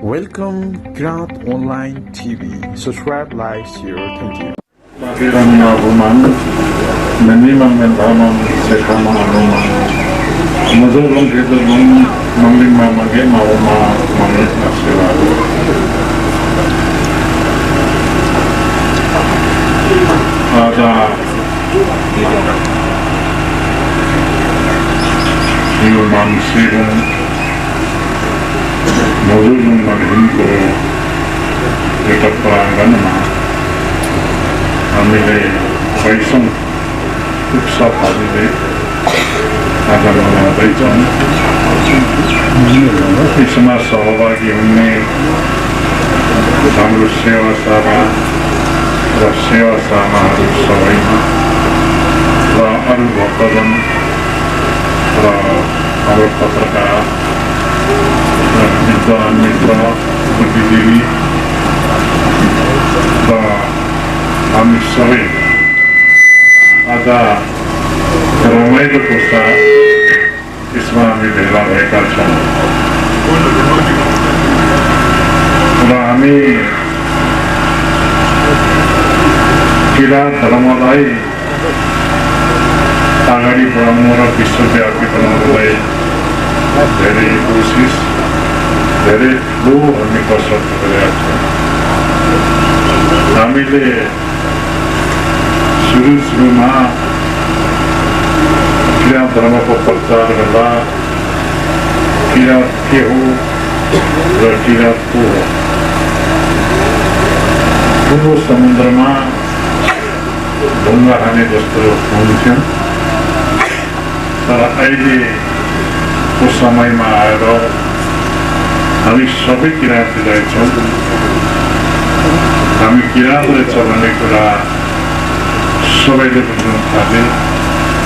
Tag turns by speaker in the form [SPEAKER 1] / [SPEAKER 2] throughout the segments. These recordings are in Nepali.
[SPEAKER 1] Welcome Kirat Online TV. Subscribe, like, share. Thank you.
[SPEAKER 2] Bakiranya rumah, minimum mentamam sekama rumah. Mazulung kita lung mangling mamage mauma mangling nasiwa. Ada human serum. Mazulung mangling ko kita perangan mah. हामीले वैषम उत्सवहरूले आगामी हुँदैछन्। यसमा सहभागी हुने हाम्रो सेवासामा र सेवासामाहरू सबैमा र अरू भक्तजन र हाम्रो पत्रकार र विद्वान मित्र बुद्धिजीवी र हामी सबै आज रमाइलोको साथ यसमा हामी भेला भएका छौँ र हामी किराँत धर्मलाई अगाडि बढाउनु र विश्वव्यापी बनाउनुलाई धेरै कोसिस धेरै ठुलो भन्ने कसरत गरिरहेका छौँ। हामीले सुरुमा किराँत धर्मको प्रचार गर्दा किराँत के हो र किराँत को हो, ठुलो समुद्रमा ढुङ्गा हाने जस्तो हुन्थ्यो। तर अहिलेको समयमा आएर हामी सबै किराँती रहेछौँ। हामी किराँत रहेछ भन्ने कुरा सबैले बुझ्न थाले।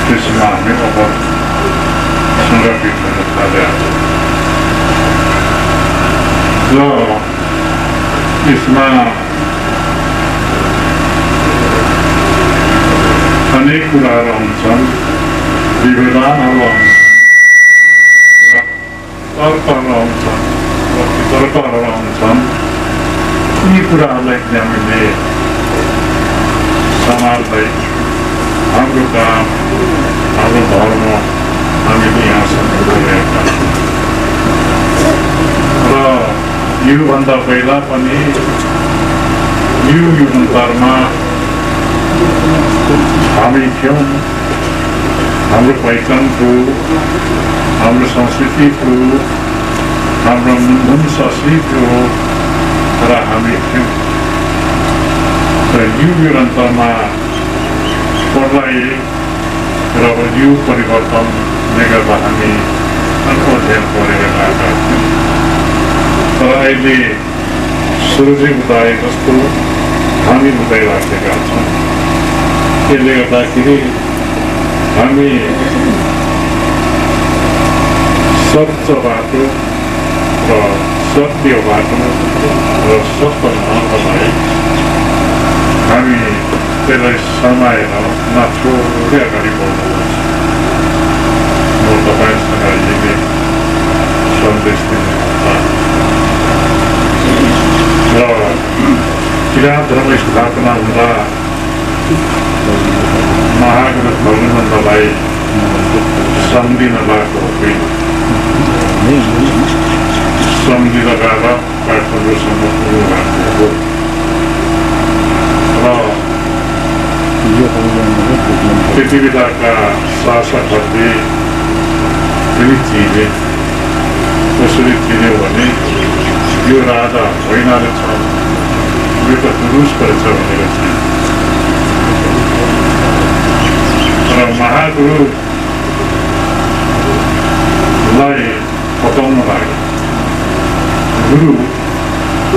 [SPEAKER 2] त्यसमा हामी अब संरक्षित हुन थालेका छौँ र यसमा अनेक कुराहरू हुन्छन्, विवेदनहरू आउँछन्, तर्कहरू आउँछन्, वितर्कहरू आउँछन्। यी कुराहरूलाई हामीले समाजलाई हाम्रो काम हाम्रो धर्म हामीले यहाँसम्म पुर्याएका र योभन्दा पहिला पनि यो युगान्तरमा हामी थियौँ। हाम्रो पहिचान थियो, हाम्रो संस्कृति थियो, हाम्रो वंशावली थियो र हामी थियौँ। र यो युगान्तरमा प्रलय र यो परिवर्तनले गर्दा हामी अध्ययन गरेर गएका थियौँ। तर अहिले सूर्य उदाए जस्तो हामी उदाइराखेका छौँ। यसले गर्दाखेरि हामी सच्च बाटो र सत्य बाटो र सत्य मार्गलाई हामी त्यसलाई समाएर नछोडे अगाडि बढ्नुपर्छ। म तपाईँसँग यही सन्देश दिनुहुन्छ र किराँत धर्म स्थापना हुँदा महागुरु भगवन्तलाई सम्झिन लगाएको होइन, सम्झि लगाएर काठमाडौँसम्म पुग्नु भएको हो। त्यति बेलाका शासकहरूले पनि चिने। कसरी चिन्यो भने यो राजा होइन रहेछ, यो त पुरुष रहेछ भनेर चिन्यो। र महागुरुलाई हटाउन लाग्यो। गुरु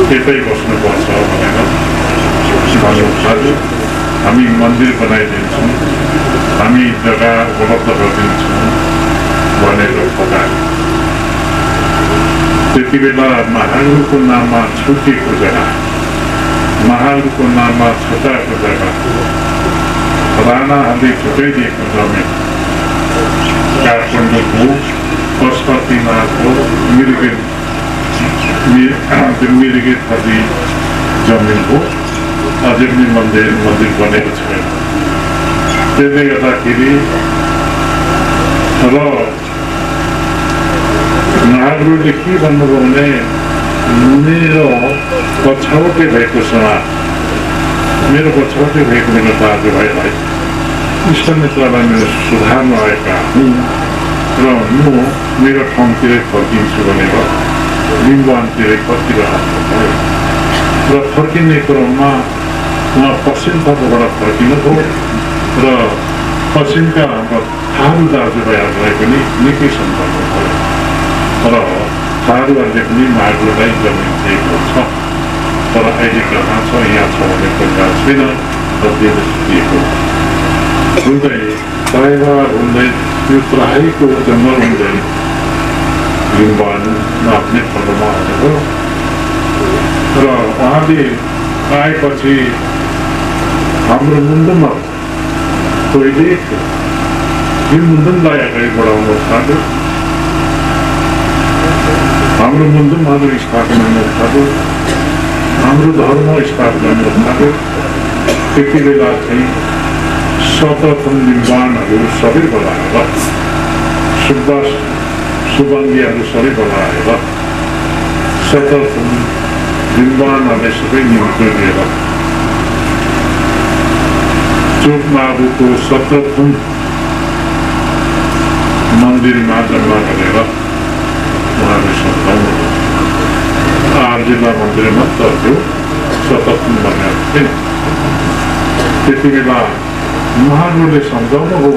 [SPEAKER 2] त्यतै बस्नुपर्छ भनेर भन्नु थाल्यो। हामी मन्दिर बनाइदिन्छौँ, हामी जग्गा उपलब्ध गरिदिन्छौँ भनेर बतायो। त्यति बेला महागुरुको नाममा छुट्टिएको जग्गा, महागुरुको नाममा छुट्याएको जग्गा, राणाहरूले छुट्याइदिएको जमिन काठमाडौँको पशुपतिनाथको मिर्गेल मिरिगे थपी जमिन हो अझै पनि मन्दिर बनेको छैन। त्यसले गर्दाखेरि र महागुरुले के भन्नुभयो भने मेरो पछौटे भएको समाज, मेरो पछौटे भएको मेरो दाजुभाइलाई इष्टमित्रलाई मेरो सुधार्न आएका र म मेरो ठाउँतिरै फर्किन्छु भनेर लिम्बुवानतिरै फर्किरहनु भयो र फर्किने क्रममा उहाँ पश्चिमतर्फबाट फर्किनुभयो र पश्चिमका हाम्रा थारू दाजुभाइहरूलाई पनि निकै सम्पर्क भयो र थारूहरूले पनि महागुरुलाई जमिन दिएको छ, तर अहिले कहाँ छ यहाँ छ भन्ने कुरा छैन र दिएको हुँदै ड्राइभर हुँदै त्यो त्राहीको जङ्गल हुँदै लिम्बुवानमा आफ्नै ठाउँमा आउनुभयो र उहाँले आएपछि हाम्रो मुन्दुममा कोहीले यो मुन्दुमलाई अगाडि बढाउनु थाल्यो, हाम्रो मुन्दुमहरू स्थापना गर्नु थाल्यो, हाम्रो धर्म स्थापना गर्नु थाल्यो। त्यति बेला चाहिँ सर्वप्रथम लिम्बुवानहरू सबै बोलाएर सुबन्धीहरू सबै बोलाएर सर्वप्रथम लिम्बुवानहरूले सबै निम्तो दिएर चोकमारुको सर्वप्रथम मन्दिरमा जम्मा गरेर उहाँले सम्झाउनु आर्जिला मन्दिर मात्र थियो, सर्वप्रथम बनेको थिएन। त्यति बेला महागुरुले सम्झाउनु हो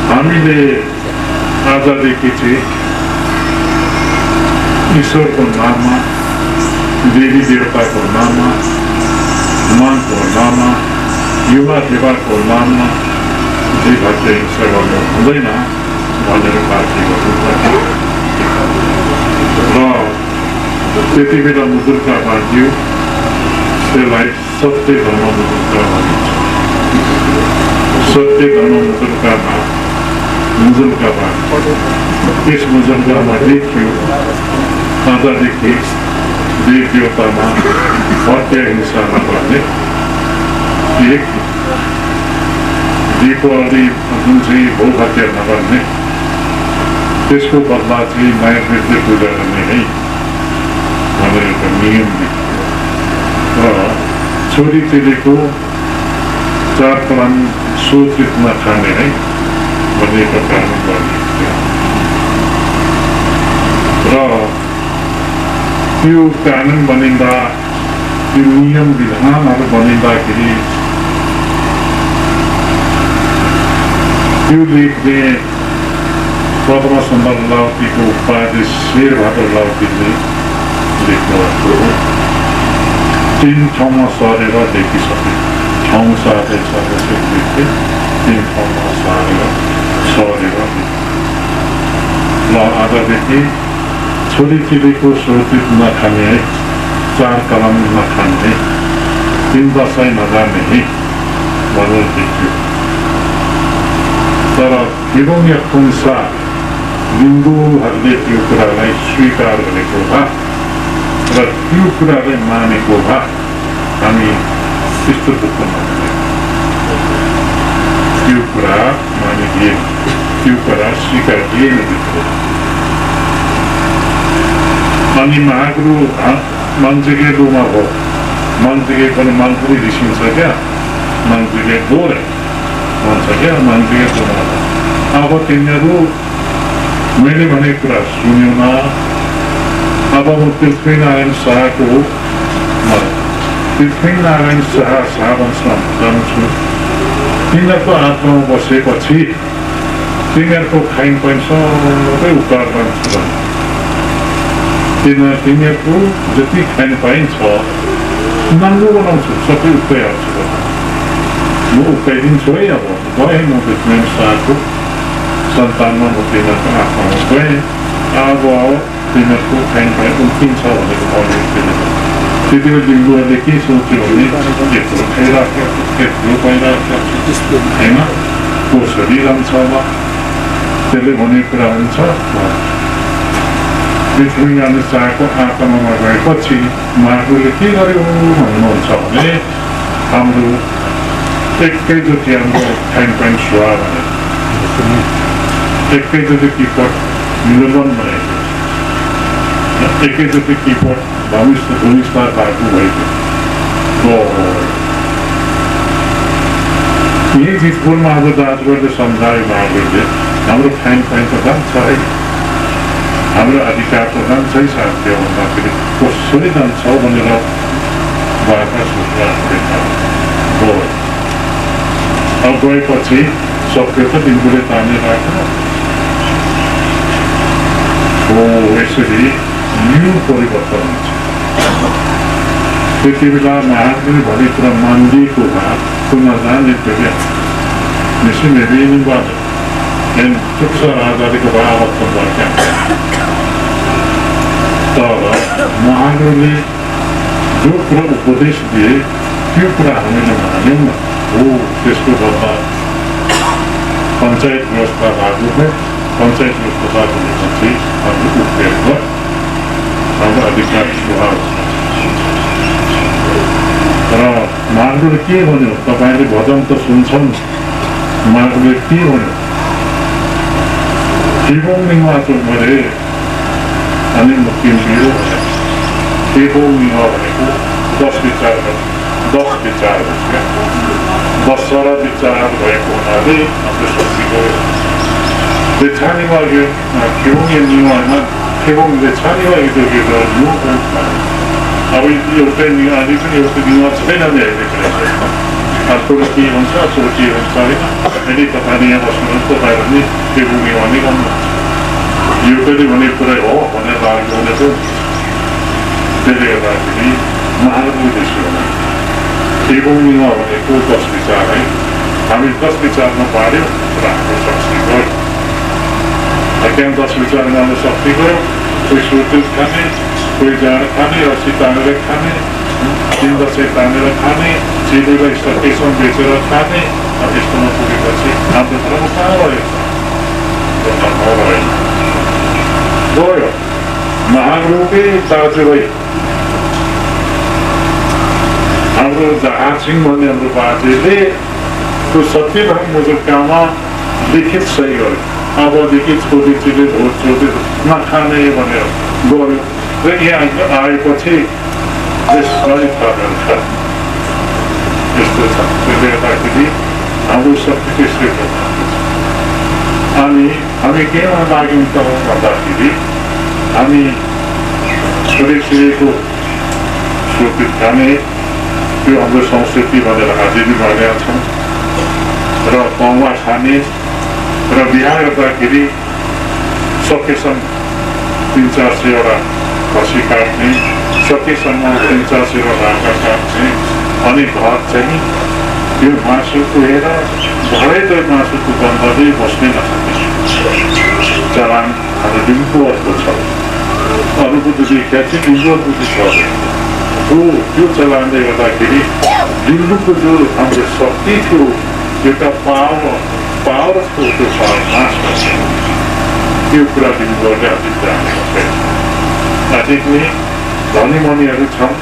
[SPEAKER 2] हामीले आजदेखि चाहिँ ईश्वरको नाममा, देवी देवताको नाममा, मानको नाममा, युवा देवाको नाममा जीवहत्या हिंसा गर्नु हुँदैन भनेर पार्टी गर्नुपर्छ र त्यति बेला मुजुर्का बाँधियो, त्यसलाई सत्य धर्म मुजुर्का भनिन्छ। सत्य धर्म मुजुर्का बाँध्यो, त्यस मुजुर्कामा लेख्यो आजदेखि देव देवतामा हत्या हिंसा नगर्ने, एक दीपावली जुन चाहिँ भोग हत्या नगर्ने, त्यसको बदला चाहिँ नयाँ वृद्धि पूजा गर्ने है भनेर एउटा नियम र छोरी चेलीको चार कलाम सोचित नखाने है भन्ने एउटा कानुन गर्ने र त्यो कानुन बनिँदा, त्यो नियम विधानहरू बनिँदाखेरि त्यो लेख्ने पद्मा सुन्दर लाउतीको उपाधि शेरबहादुर लाउतीले लेख्नुभएको हो। 3 ठाउँमा सरेर लेखिसके, ठाउँ साथै लेख्थे, 3 ठाउँमा सरेर ल आजदेखि छोरी चेलीको सोचित नखाने है, 4 कलम नखाने, 3 दशैं नजाने है भनेर लेख्यो। तर एवं यथानुसार लिम्बूहरूले त्यो कुरालाई स्वीकार गरेको भए र त्यो कुरालाई मानेको भए हामी त्यस्तो दुःख नहुने। त्यो कुरा मानिदिएन, त्यो कुरा स्वीकार दिएन। अनि महागुरु मान्छेकै रुमा हो, मान्छेकै पनि मान्छे रिसिन्छ क्या, मान्छेकै बोरे भन्छ क्या, मान्छेकै रुमा हो। अब तिनीहरू मैले भनेको कुरा सुन्यो न। अब म पृथ्वीनारायण शाहको पृथ्वीनारायण शाह वंशमा जान्छु। तिनीहरूको आत्मामा बसेपछि तिनीहरूको खाइन पाइन सबै उकार जान्छ। तिनीहरूको जति खाइन पाइन छ नाङ्गो बनाउँछु, सबै उकाइहाल्छु। म उकाइदिन्छु है। अब गएँ म पृथ्वीनारायण शाहको सन्तानमा, म तिनीहरूको आत्मामा गएँ। अब तिनीहरूको खाइन पाइन उम्किन्छ भनेको भन्यो। त्यति बेला लिम्बूहरूले के सोच्यो भने यत्रो खाइराख्यो, यत्रो पाइराख्यो होइन, कोसरी रहन्छ होला, त्यसले भनेको कुरा हुन्छ। पृथ्वी जाने चाहेको आत्मामा गएपछि महाप्रभुले के गर्यो भन्नुहुन्छ भने हाम्रो एकैचोटि हाम्रो फाइन पाइन सुहा भने एकैचोटि किपट निलम्बन भएको एकैचोटि किपट भूमिस्तार भएको भएको यही जितपुरमा अब दाजुहरूले सम्झायो महाप्रभुले हाम्रो फाइन पाइन त जान्छ है हाम्रो अधिकार त जान्छ है साथी भन्दाखेरि कसरी जान्छ भनेर बाबा सोचेर गयो अब गएपछि सक्यो त दिनपुरै तानेर राख्यो हो यसरी यो परिवर्तन हुन्छ त्यति बेला महाप्रभुले भने कुरा मानिदिएको भए पुनः जाने थियो Misschien met één wat. En toch zou dat ik op avond van wat kan. तर महाप्रभुले जो कुरा उपदेश दिए त्यो कुरा हामीले मान्यौँ न हो त्यसको बदला पञ्चायत व्यवस्था लागू भयो पञ्चायत व्यवस्था लागू भएपछि हाम्रो उपयोग हाम्रो अधिकार सुधार र महाप्रभुले के भन्यो तपाईँले भजन त सुन्छन् महाप्रभुले के भन्यो जीवनमा चाहिँ मैले अनि मुक्ति मेरो देवोमिमा भनेको 10 विचार क्या 10 विचार भएको हुनाले हाम्रो शक्ति गयो लेछानीमा यो केवोङ निवामा केवोङ लेछानीमा यो अब एउटै निवाले पनि एउटा निवा छैन नि हेरेको अर्को के हुन्छ अर्को के हुन्छ होइन यदि तपाईँले यहाँ बस्नुहुन्छ तपाईँहरू पनि केवोङ निवा नै गर्नुहुन्छ यो पनि भने कुरै हो भनेर लाग्यो भने चाहिँ त्यसले गर्दाखेरि महाप्रभुले सुन्नु केवोङमा भनेको 10 विचार है हामी 10 विचारमा पार्यौँ र हाम्रो शक्ति गयो त्यहाँ 10 विचारमा हाम्रो शक्ति गयो कोही सुरतुल खाने कोही जाँड खाने रसी तानेर खाने 3 दसैँ तानेर खाने चिनीलाई स्टेसन बेचेर खाने यस्तोमा पुगेपछि हाम्रो कुरामा कहाँ भयो गयो महाप्रभुकै दाजुभाइ हाम्रो जहाज सिंह भन्ने हाम्रो बाजेले त्यो सत्यभाग मुजुकामा लिखित सही गर्यो अबदेखि छोरीचीले भोट छोडी नखाने भनेर गयो र यहाँ आएपछि त्यसलाई थाहा यस्तो छ त्यसले गर्दाखेरि हाम्रो शक्ति त्यसले अनि हामी केमा लाग्यौँ त भन्दाखेरि हामी छोरीछिरीको सुरक्षित खाने त्यो हाम्रो संस्कृति भनेर हाजिरी गरेका छौँ र पाउमा खाने र बिहा गर्दाखेरि सकेसम्म 300-400 खसी काट्ने सकेसम्म 300-400 ढाका काट्ने अनि घर चाहिँ त्यो मासु कुहेर घरै त्यो मासुको गन्धले बस्नै नसक्ने चलान हाम्रो दिनको अर्को छ अरूको बुद्धि ख्याति दिनको बुद्धि छ त्यो चलानले गर्दाखेरि दिनको जो हाम्रो शक्ति थियो एउटा पावरको त्यो नाश गर्छ त्यो कुरा दिनकोले अलिक जाने अधिकले धनी मनीहरू छन्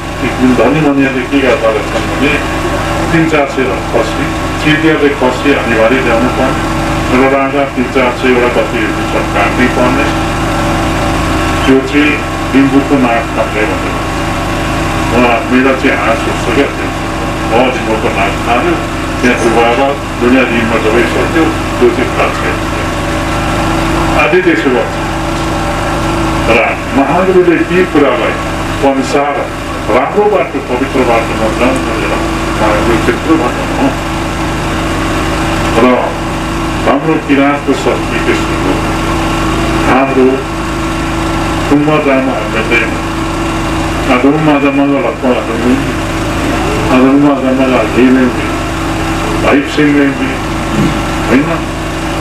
[SPEAKER 2] धनी मनीहरूले के गर्दा रहेछन् भने 300-400 खसी चिडियाले खसी अनिवार्य ल्याउनु पर्ने र राजा 300-400 कतिहरू छ काट्नै पर्ने त्यो चाहिँ दिनको नाश खाने भनेर मेरो चाहिँ हाँस उठ्छ क्या त्यो दिनको नाश खायो त्यहाँ डुबाएर दुनियाँ दिनमा दबाइसक्यो त्यो चाहिँ खान्छ आदि त्यसो गर्छ र महाप्रभुले ती कुरालाई अनुसार राम्रो बाटो पवित्र बाटोमा जाउँ भनेर महाप्रभु त्यत्रो भन्नु र हाम्रो किराँतको शक्ति त्यस्तो हो हाम्रो कुम्भ जामा हामीले अधुमा जमागा लक्ष्मण अधुमा जमागा हिलेन्दी भाइप सिंहले होइन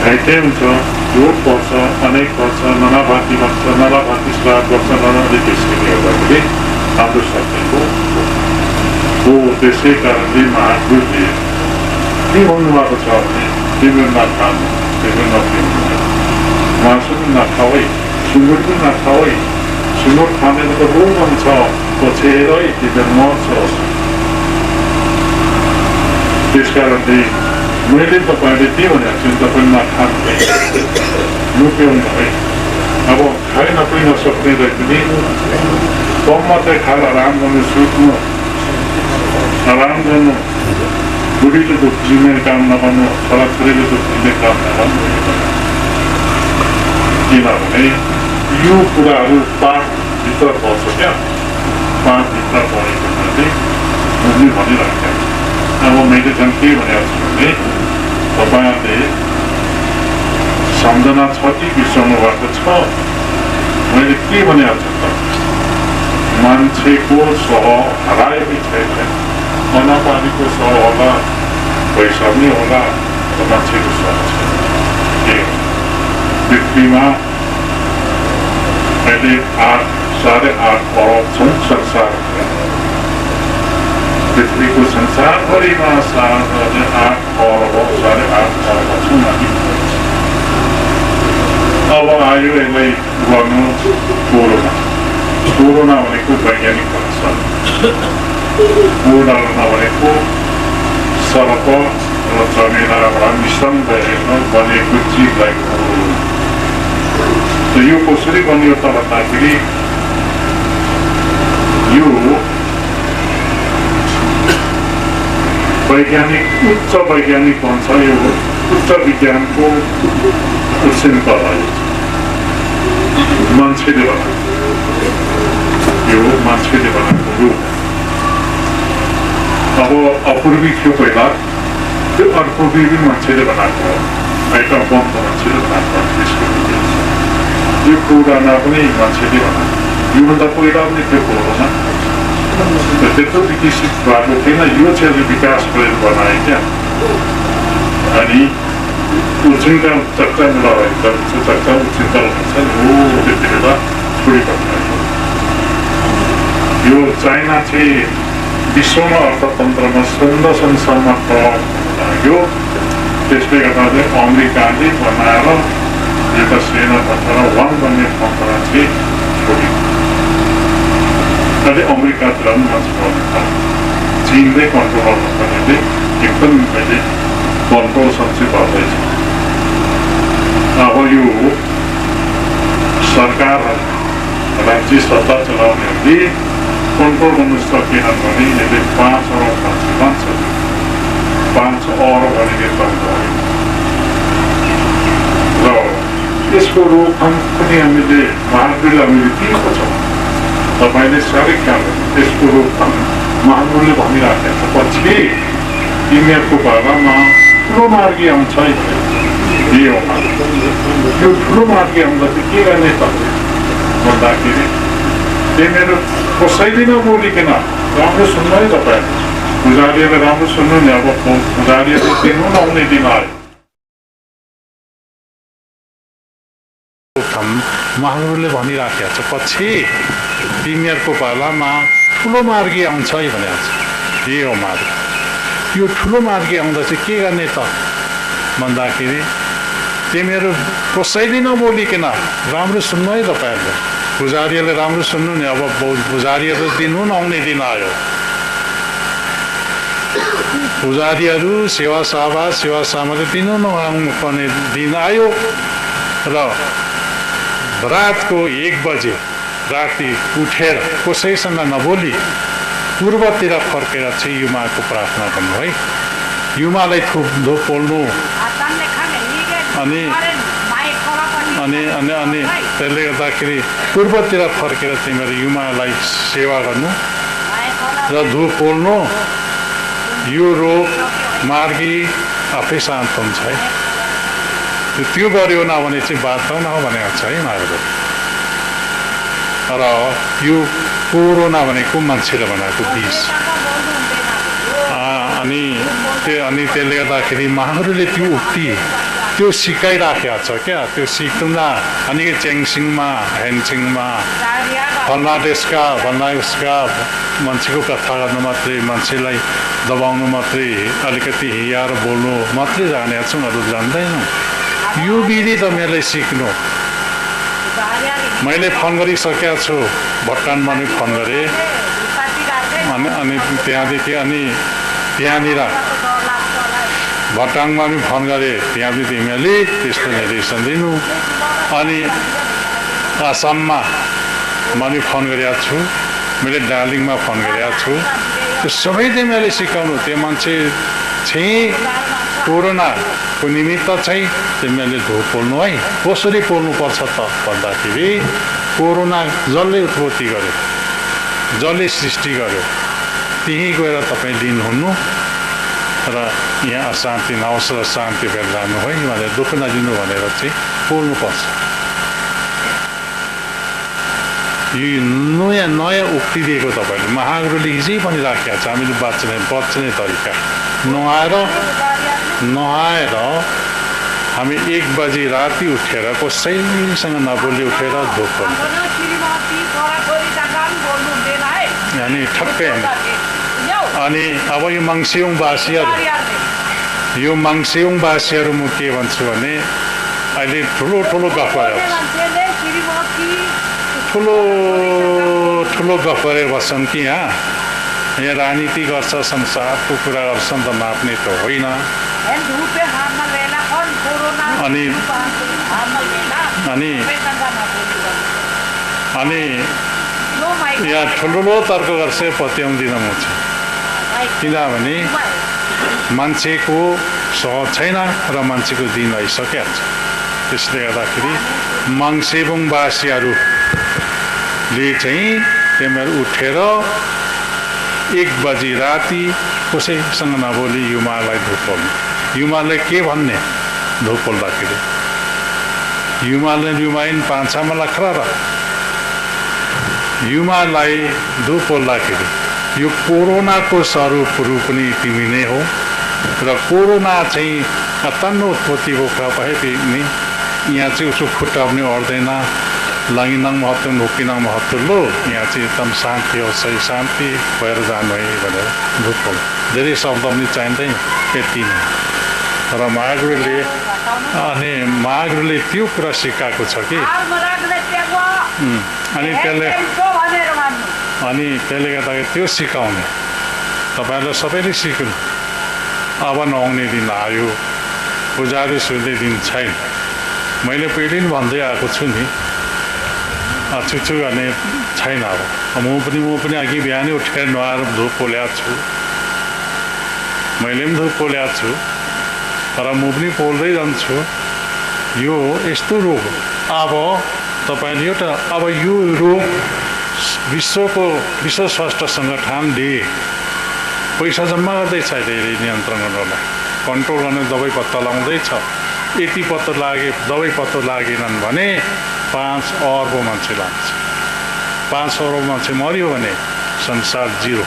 [SPEAKER 2] घाइते हुन्छ जोड पर्छ अनेक पर्छ ननाभाती भन्छ ननाभाती श्राप गर्छ ननाले त्यसले गर्दाखेरि हाम्रो शक्तिको हो त्यसै कारणले महाप्रभुले के भन्नुभएको छ भने तिम्रो नखानु तिम्रो नपिनु मासु पनि नखाऊ है सुँगुर पनि नखाऊ है सुँगुर खाने त रोमन छ पछेरै तिनीहरू मर्छ त्यसकारणले मैले तपाईँले के भनेको छु तपाईँ नखानु लुप्याउनु है अब खाइ नपिन सक्ने रहे पनि कम मात्रै खाएर आराम गर्नु सुत्नु आराम गर्नु बुढीले त जिम्मेवारी काम नगर्नु छोराछोरीले त जिम्मेवारी काम नगर्नु किनभने यो कुराहरू पाठभित्र पर्छ क्या पाठभित्र पढेको हुनाले बुझ्ने भनिरहेको अब मैले झन् के भनेको छु भने तपाईँहरूले सम्झना छ कि बिर्साउनु भएको छ मैले के भनेको छु त मान्छेको सह हराएकै छैन अनपानीको सह होला पैसा पनि होला मान्छेको सह छ पृथ्वीमा अहिले 8.5 करोड छौँ संसार पृथ्वीको संसारभरिमा 8.5 करोड छौँ हामी अब आयो यसलाई गर्नु कोरोना भनेको वैज्ञानिक भन्छ कोरोना भनेको सर्प र चमेराबाट मिश्रण भएर बनेको जीवलाई यो कसरी बन्यो त भन्दाखेरि यो वैज्ञानिक उच्च वैज्ञानिक भन्छ यो उच्च विज्ञानको सिम्पल मान्छेले बनाएको यो मान्छेले बनाएको रूप अब अपूर्वी थियो पहिला त्यो अपूर्वी पनि मान्छेले बनाएको आइटम बम मान्छेले बनाएको यो कोरोना पनि मान्छेले बनाएको योभन्दा पहिला पनि त्यो कोरोना त्यत्रो विकसित भएको थिएन यो चाहिँ विकास गरेर बनाए क्या अनि उचिन्ता चर्चा लगाएको चर्चा उचिन्ता भन्छ हो त्यति बेला छोडिपर्छ यो चाइना चाहिँ विश्वमा अर्थतन्त्रमा 16सम्म प्रभाव लाग्यो त्यसले गर्दा चाहिँ अमेरिकाले बनाएर एउटा सेना भनेर वान भन्ने ठाउँबाट चाहिँ छोड्यो अहिले अमेरिकातिर पनि मान्छे चिनले कन्ट्रोल गर्नुपर्नेले एकदम मैले कन्ट्रोल सब्सिडी गर्दैछ अब यो सरकार राज्य सत्ता चलाउनेहरूले कन्ट्रोल गर्नु सकेन भने यसले 5 अरब मान्छे भन्छ 5 अरब भनेर बन्द र यसको रोकथाम पनि हामीले महावीरले हामीले दिएको छौँ तपाईँले साह्रै ख्याल यसको रोकथाम महावीरले भनिराखेको छ पछि तिमीहरूको बाबामा ठुलो मार्गी आउँछ यो ठुलो मार्गी आउँदा चाहिँ के गर्ने त भन्दाखेरि तिमीहरू कसैले नबोलिकन राम्रो सुन्नु है तपाईँ पुजारीहरूले राम्रो सुन्नु नि अब पुजारीहरूले दिनु नआउने दिन आयो महावीरले भनिराखेको छ पछि तिमीहरूको पालामा ठुलो मार्गी आउँछ है भनेको छ यो हो मार्ग यो ठुलो मार्गी आउँदा चाहिँ के गर्ने त भन्दाखेरि तिमीहरू कसैले नबोलिकन राम्रो सुन्नु है तपाईँहरूले पुजारीहरूले राम्रो सुन्नु नि अब पुजारीहरू दिनु नआउने दिन आयो पुजारीहरू सेवा सामग्री दिनु नआउनु पर्ने दिन आयो र रातको 1 बजे राति उठेर कसैसँग नबोली पूर्वतिर फर्केर चाहिँ युमाको प्रार्थना गर्नु है युमालाई थुप्दो पोल्नु अनि त्यसले गर्दाखेरि पूर्वतिर फर्केर तिमीहरू युमालाई सेवा गर्नु र धुप पोल्नु यो रोग मार्गी आफै शान्त हुन्छ है त्यो गर्यो न भने चाहिँ बात भनेको छ है मार्ग र यो कोरोना भनेको मान्छेले बनाएको विष अनि त्यसले गर्दाखेरि महावीरले त्यो उक्ति त्यो सिकाइराखेको छ क्या त्यो सिक्नुमा अनि चेङसिङमा हेनसिङमा फल्नादेशका मान्छेको कथा गर्नु मात्रै मान्छेलाई दबाउनु मात्रै अलिकति हियाएर बोल्नु मात्रै जानेका छौँ अरू जान्दैनौँ यो विधि तपाईँहरूले सिक्नु मैले फोन गरिसकेको छु भुटानमा नि फोन गरेँ अनि त्यहाँदेखि अनि त्यहाँनिर भुटानमा पनि फोन गरेँ त्यहाँ पनि तिमीहरूले त्यस्तो निर्देशन दिनु अनि आसाममा म पनि फोन गरेको छु मैले दार्जिलिङमा फोन गरेको छु त्यो सबै तिमीहरूले सिकाउनु त्यो मान्छे चाहिँ कोरोनाको निमित्त चाहिँ तिमीहरूले धुप पोल्नु है कसरी पोल्नुपर्छ त भन्दाखेरि कोरोना जसले उत्पत्ति गर्यो जसले सृष्टि गर्यो त्यहीँ गएर तपाईँ लिनुहुनु र यहाँ अशान्ति नहोस् र शान्ति भएर जानु है भनेर दुःख नदिनु भनेर चाहिँ पोल्नुपर्छ यो नयाँ उक्ति दिएको तपाईँले महागुरुले हिजै पनि राखेको छ हामीले बच्ने तरिका नुहाएर हामी 1 बजी राति उठेर कसैसँग नबोली उठेर धुप पोल्नु अनि ठक्कै अनि अब यो मङ्सियोङवासीहरू म के भन्छु भने अहिले ठुलो गफ गरेर बस्छन् कि यहाँ राजनीति गर्छ संसारको कुरा गर्छन् त नाप्ने त होइन अनि यहाँ ठुलो तर्क गर्छ पत्याउँदिनँ म चाहिँ किनभने मान्छेको सहज छैन र मान्छेको दिन आइसकेको छ त्यसले गर्दाखेरि मङ्सिबुङवासीहरूले चाहिँ तिमीहरू उठेर 1 बजी राति कसैसँग नबोली युमालाई धुप पोल्नु युमाले के भन्ने धुप पोल्दाखेरि युमाइन पान्छामा लखरा र युमालाई धुप पोल्दाखेरि यो कोरोनाको स्वरूपहरू पनि तिमी नै हो र कोरोना चाहिँ तन्न उत्पत्ति भएको भए पनि यहाँ चाहिँ उसको खुट्टा पनि अड्दैन लगिनङ महत्त्व ढोकिनङ महत्त्व लो यहाँ चाहिँ एकदम शान्ति हो सही शान्ति भएर जानु है भनेर धुप पोल्नु धेरै शब्द पनि चाहिँदैन त्यति नै र महागुरुले त्यो कुरा सिकाएको छ कि अनि त्यसले गर्दाखेरि त्यो सिकाउने तपाईँहरूलाई सबैले सिक्नु अब नआउने दिन आयो पुजारी सुन्ने दिन छैन मैले पहिले पनि भन्दै आएको छु नि छुछु गर्ने छैन अब म पनि अघि बिहानै उठेर नुहाएर धुप पोलेको छु मैले पनि धुप पोलेको छु तर म पनि पोल्दै जान्छु यो यस्तो रोग अब तपाईँले अब यो रोग विश्व स्वास्थ्य सङ्गठनले पैसा जम्मा गर्दैछ धेरै नियन्त्रण गर्नलाई कन्ट्रोल गर्ने दबाई पत्ता लगाउँदैछ यति दबाई पत्ता लागेनन् भने 5 अर्ब मान्छे लाग्छ 5 अर्ब मान्छे मऱ्यो भने संसार जिरो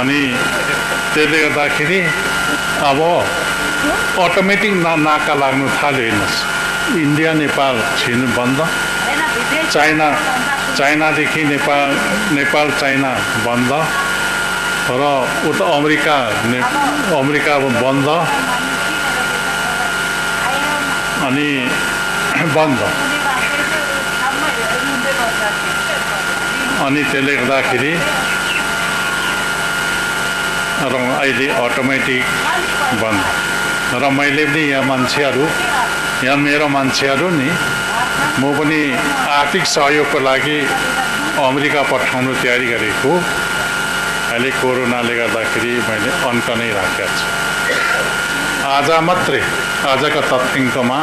[SPEAKER 2] अनि त्यसले गर्दाखेरि अब अटोमेटिक नाका लाग्नु थाल्यो हेर्नुहोस् इन्डिया नेपाल छिर्नु बन्द चाइनादेखि नेपाल चाइना बन्द र उता अमेरिका बन्द अनि बन्द अनि त्यसले गर्दाखेरि र अहिले अटोमेटिक बन्द र मैले पनि यहाँ मेरो मान्छेहरू नि म पनि आर्थिक सहयोगको लागि अमेरिका पठाउनु तयारी गरेको अहिले कोरोनाले गर्दाखेरि मैले अङ्क नै राखेको छु आजको तथ्याङ्कमा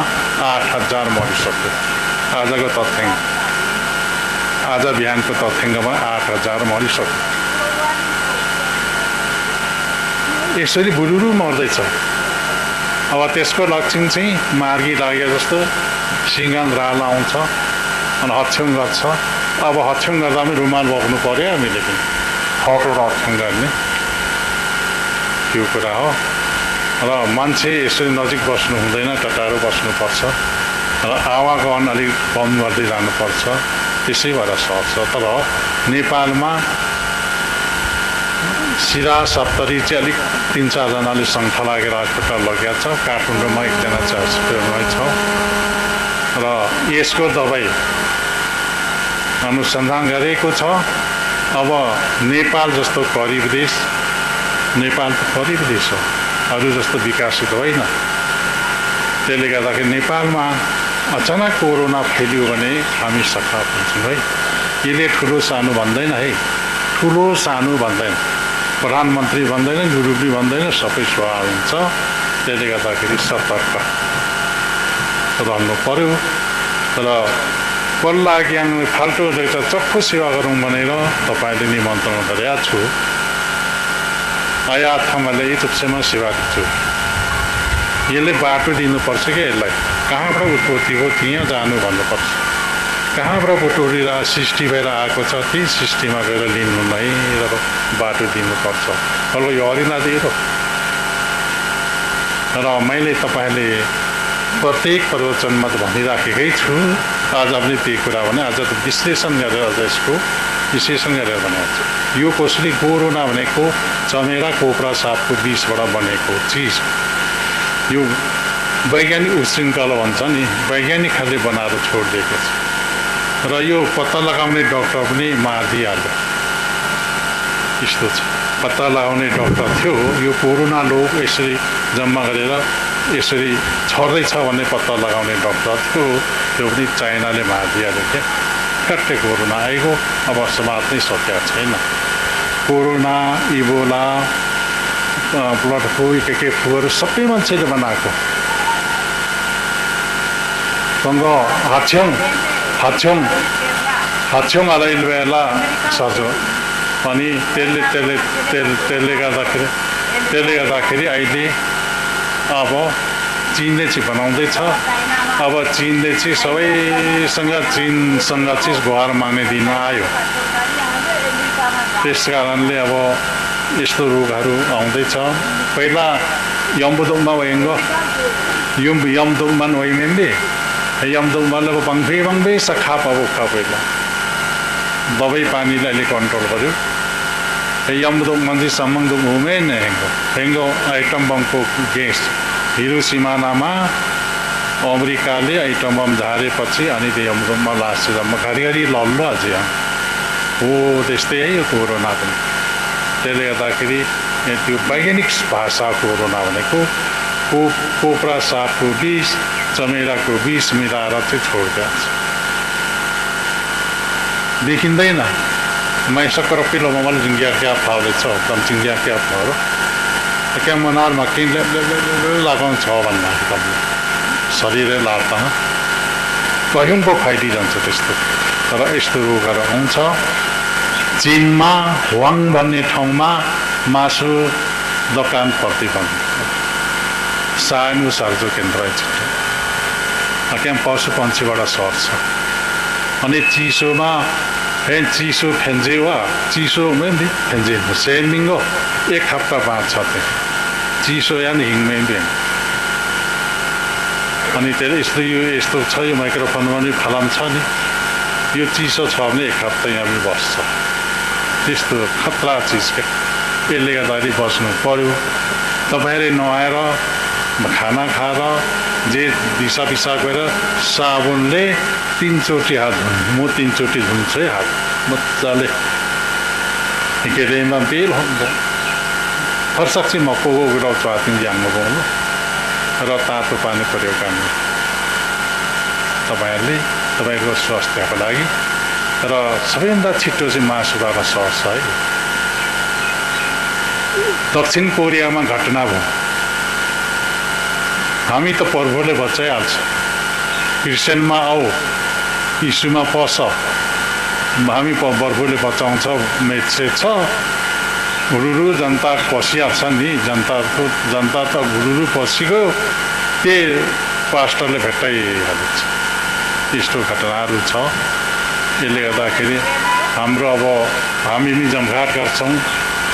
[SPEAKER 2] 8,000 मरिसक्यो आजको तथ्याङ्क आज बिहानको तथ्याङ्कमा 8,000 मरिसक्यो यसरी बुरुरु मर्दैछ अब त्यसको लक्षण चाहिँ मार्गी लाग्यो जस्तो सिँगान राल आउँछ अनि हच्छ्याङ गर्छ अब हच्छ्याङ गर्दा पनि रुमाल बोक्नु पर्यो हामीले पनि फटो हच्छ्याङ गर्ने त्यो कुरा हो र मान्छे यसरी नजिक बस्नु हुँदैन टाढो बस्नुपर्छ र आवागमन अलिक कम गर्दै जानुपर्छ त्यसै भएर सर्छ तर नेपालमा
[SPEAKER 3] सिरा सप्तरी चाहिँ अलिक 3-4 जनाले सङ्ख्या लागेर अस्पताल लगेको छ। काठमाडौँमा एकजना चाहिँ हस्पिटलमै छ र यसको दबाई अनुसन्धान गरेको छ। अब नेपाल जस्तो गरिब देश, नेपाल त गरिब देश हो, अरू जस्तो विकसित होइन। त्यसले गर्दाखेरि नेपालमा अचानक कोरोना फैलियो भने हामी सखाप हुन्छौँ है। यसले ठुलो सानो भन्दैन है, ठुलो सानो भन्दैन, प्रधानमन्त्री भन्दैन, गुरुजी भन्दैन, सबै स्वाहा हुन्छ। त्यसले गर्दाखेरि सतर्क रहनु पर्यो र बल्ला ज्ञान फाल्टो देख्दा चक्खु सेवा गरौँ भनेर तपाईँले निमन्त्रण गरेका छु। आया ठाउँमा तुप्सेमा सेवा दिन्छु। यसले बाटो दिनुपर्छ कि यसलाई कहाँबाट उत्पत्ति हो त्यहाँ जानु भन्नुपर्छ। कहाँबाट बटोरेर सृष्टि भएर आएको छ ती सृष्टिमा गएर लिनु नै र बाटो दिनुपर्छ। हलो यो हरिना दिएर र मैले तपाईँले प्रत्येक प्रवचनमा त भनिराखेकै छु। आज पनि त्यही कुरा भने आज त विश्लेषण गरेर अझ यसको विश्लेषण गरेर भनेको छु। यो कसरी कोरोना भनेको चमेरा कोब्रा सापको विषबाट बनेको चिज, यो वैज्ञानिक उशृङ्खला भन्छ नि, वैज्ञानिक खाले बनाएर छोडिदिएको छ र यो पत्ता लगाउने डक्टर पनि मारिदिइहाल्यो। यस्तो छ, पत्ता लगाउने डक्टर थियो, यो कोरोना लोग यसरी जम्मा गरेर यसरी छर्दैछ भन्ने पत्ता लगाउने डक्टर थियो, त्यो पनि चाइनाले मारिदिइहाल्यो क्या। ठ्याक्कै कोरोना आएको, अब समात्नै सकेको छैन। कोरोना, इबोला, ब्लड फ्लू, के फ्लूहरू सबै मान्छेले बनाएको। सँग हाछ्यौँ अलैल बेला सर्छ अनि त्यसले गर्दाखेरि अहिले अब चीनले चाहिँ बनाउँदैछ। अब चीनले चाहिँ सबैसँग चीनसँग चाहिँ गुहार माग्ने दिन आयो। त्यस कारणले अब यस्तो रोगहरू आउँदैछ। पहिला यम्बुदुङमा वयङ्गो यम्दुङमा वैमेन्दी यम्दुङमाले अब बङ्बे सखा पाबोखा पहिला दबाई पानीले अहिले कन्ट्रोल गर्यो। यम्दुङमा चाहिँ सम्मङदुङ हुमेन हेङ्गो आइटम बमको गेस हिरोसिमानामा अमेरिकाले आइटम बम झारेपछि अनि त्यो यम्दुङमा लास्ट जम्मा घरिघरि लल्लो अझै हो। त्यस्तै है यो कोरोना पनि। त्यसले गर्दाखेरि त्यो वैज्ञानिक भाषा कोरोना भनेको कोब्रा सापको विष, चमेराको विष मिलाएर चाहिँ छोडिदिएको छ। देखिँदैन मैं सक्कर पिलो ममल जिङ्गिया क्या फाउलेछ एकदम जिङ्गिया क्या फाउरो क्या मनारमा किन लगाउनु छ भन्दा तपाईँले शरीरै लाग्दा कहिँ पो फाइदिइरहन्छ त्यस्तो। तर यस्तो रोगहरू आउँछ। चीनमा हुवाङ भन्ने ठाउँमा मासु दोकान प्रतिबन्ध सानो सर्जो केन्द्र त्यहाँ पशु पन्छीबाट सर्छ। अनि चिसोमा चिसो फेन्जे वा चिसो मेन्दी फेन्जे सेमिङ्गो 1 हप्ता बाद छ त्यहाँ चिसो या हिङमेन बिहान। अनि त्यसले यस्तो छ यो माइक्रोफोनमा पनि फलाम छ नि, यो चिसो छ भने 1 हप्ता यहाँ पनि बस्छ। त्यस्तो खतरा चिज क्या। यसले गर्दाखेरि बस्नु पर्यो। तपाईँले नआएर खाना खाएर जे दिसा पिसाब गरेर साबुनले 3 चोटि हात धुनु। म 3 चोटि धुन्छु है हात मजाले के अरे बेल फर्सक चाहिँ मको गुडाउँछु हात ज्याङ्गो पाउनु र तातो पानी प्रयोग गर्नु तपाईँहरूको स्वास्थ्यको लागि। र सबैभन्दा छिटो चाहिँ मासुबाट सर्छ है। दक्षिण कोरियामा घटना भयो। हामी त प्रभुले बचाइहाल्छ। क्रिस्चियनमा आऊ, यीशुमा पस, हामी प्रभुले बचाउँछ। मेचे छ हुरुरु जनता पसिहाल्छ नि। जनता त हुरुरु पसिगयो, त्यही पास्टरले भेट्टाइहाल्छ। त्यस्तो घटनाहरू छ। यसले गर्दाखेरि हाम्रो अब हामी पनि जमघाट गर्छौँ,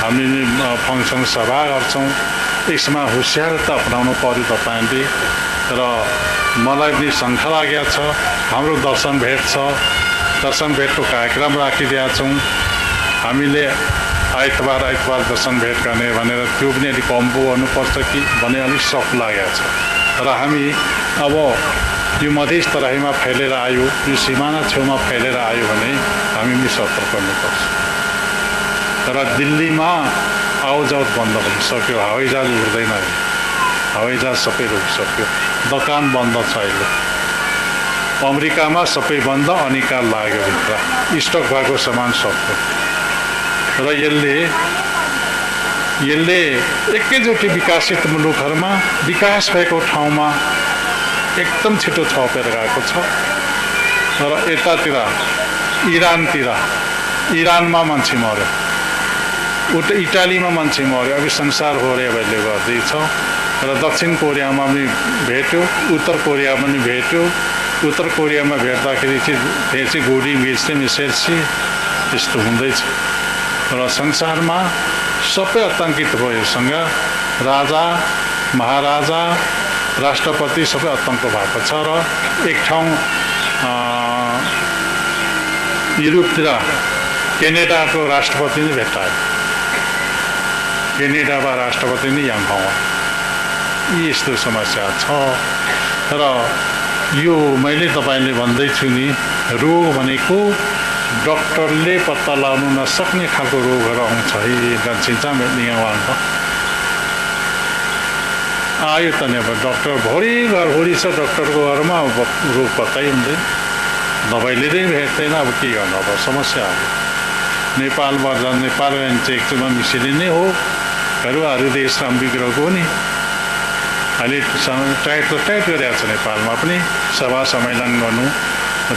[SPEAKER 3] हामी पनि फङ्सन सभा गर्छौँ। यसमा होसियारता अपनाउनु पर्यो तपाईँले। र मलाई पनि शङ्का लागेको छ। हाम्रो दर्शन भेट छ, दर्शन भेटको कार्यक्रम राखिदिएका छौँ। हामीले आइतबार दर्शन भेट गर्ने भनेर त्यो पनि अलिक कम्बो गर्नुपर्छ कि भन्ने अलिक सक लागेको छ र हामी अब यो मधेस तराईमा फैलेर आयो यो सिमाना छेउमा फैलेर आयो भने हामी पनि सतर्क गर्नुपर्छ र दिल्लीमा आउजाउ बन्द भइसक्यो हवाईजहाज उड्दैन हवाईजहाज सबै रोकिसक्यो दोकान बन्द छ अहिले अमेरिकामा सबै बन्द अनिकाल लाग्यो भित्र स्टक भएको सामान सक्यो र यसले एकैचोटि विकसित मुलुकहरूमा विकास भएको ठाउँमा एकदम छिटो छपेर गएको छ र यतातिर इरानमा मान्छे मर्यो उता इटालीमा मान्छे मर्यो अब संसार होरे अहिले गर्दैछ र दक्षिण कोरियामा पनि भेट्यो उत्तर कोरियामा पनि भेट्यो उत्तर कोरियामा भेट्दाखेरि चाहिँ त्यहाँ चाहिँ गोली मिल्ने मिसेल्सी त्यस्तो हुँदैछ र संसारमा सबै आतंकित भयो योसँग राजा महाराजा राष्ट्रपति सबै आतंक भएको छ र एक ठाउँ युरोपतिर क्यानाडाको राष्ट्रपति नै भेट्टायो क्यानाडामा राष्ट्रपति नै यहाँ ठाउँमा यस्तो समस्या छ र यो मैले तपाईँले भन्दैछु नि रोग भनेको डक्टरले पत्ता लगाउनु नसक्ने खालको रोगहरू आउँछ है चिन्ता निवान्त आयो त नि अब डक्टर भोलि घरभरि छ डक्टरको घरमा अब रोग पत्तै हुँदैन दबाई लिँदै भेट्दैन अब के गर्नु अब समस्या अब नेपालमा नेपाल एकदमै मिसिने नै हो अरू देश राम विग्रहको नि अहिले टाइट गरिरहेको छ नेपालमा पनि सभा सम्मेलन गर्नु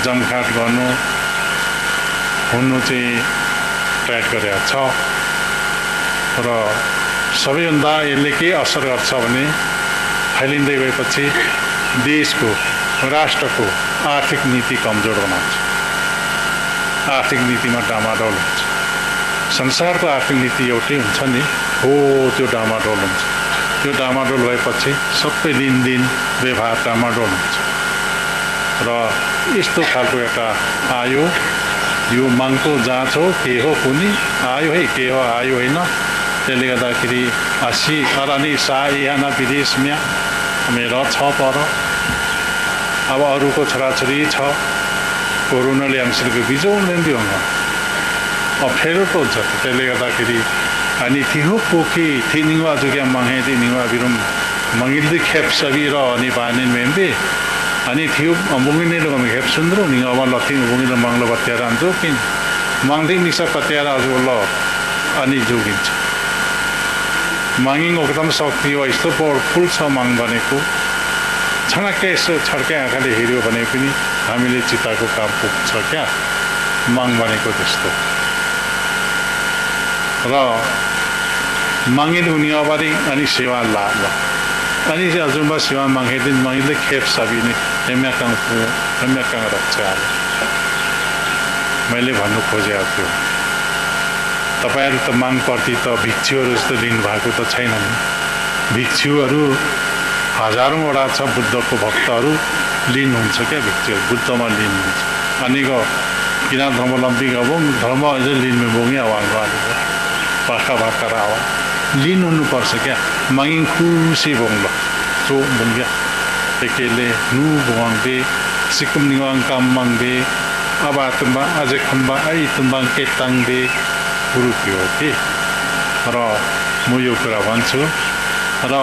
[SPEAKER 3] जमघाट गर्नु हुनु चाहिँ टाइट गरिरहेको छ र सबैभन्दा यसले के असर गर्छ भने फैलिँदै गएपछि देशको राष्ट्रको आर्थिक नीति कमजोर बनाउँछ आर्थिक नीतिमा डामाडोल हुन्छ संसारको आर्थिक नीति एउटै हुन्छ नि हो त्यो डामाडोल हुन्छ त्यो डामाडोल भएपछि सबै लिनदेन व्यवहार डामाडोल हुन्छ र यस्तो खालको एउटा आयो यो मागको जाँच हो के हो कुनै आयो है के हो आयो होइन त्यसले गर्दाखेरि आसी अरानी सायाना विदेशमा मेरो छ पर अब अरूको छोराछोरी छ कोरोना ल्याङ्सिलको बिजौँले पनि हुन्छ अब फेरि पो हुन्छ त्यसले गर्दाखेरि अनि थियो पोखी थिनिङवा जुग्या मङेदी निङवा बिरुम मङ्गिल्दी खेप सबी र अनि पानी मेम्बे अनि थियो मुङ्गिने लोग खेप सुन्द्रो निङवा लथिङ मुङ्गिलो मङ्लो बत्यारा जोकिन मङ्दिङ निसा पत्यारा ल अनि जोगिन्छ मागिङ एकदम शक्ति हो यस्तो पावरफुल छ माग भनेको छनक्कै यसो छड्के आँखाले हेऱ्यो भने पनि हामीले चिताको काम पुग्छ क्या माग भनेको त्यस्तो र मागिन उनीबारी अनि सेवा लाभ अनि हजुरबा सेवा मागिदिन मागिले खेप सबिने हेम्याकाङ रक्षा मैले भन्नु खोजेको थियो तपाईहरु त मागप्रति त भिक्षुहरू जस्तो लिनुभएको त छैन नि भिक्षुहरू हजारौँवटा छ बुद्धको भक्तहरू लिनुहुन्छ क्या भिक्षुहरू बुद्धमा लिनुहुन्छ अनिको किन धर्मावलम्बी गबौँ धर्म अझै लिनु बोगी आवाज पाखा भाका आवा लिन हुनुपर्छ क्या मागिङ खुसी बोङ्लो चो बोङ्ग्या एकेले नु बोङ्बे सिक्किम निवाङ काम माङ्बे अब तुम्बा अझै खम्बा आई तुम्बा के ताङ्बे गुरु थियो कि र म यो कुरा भन्छु र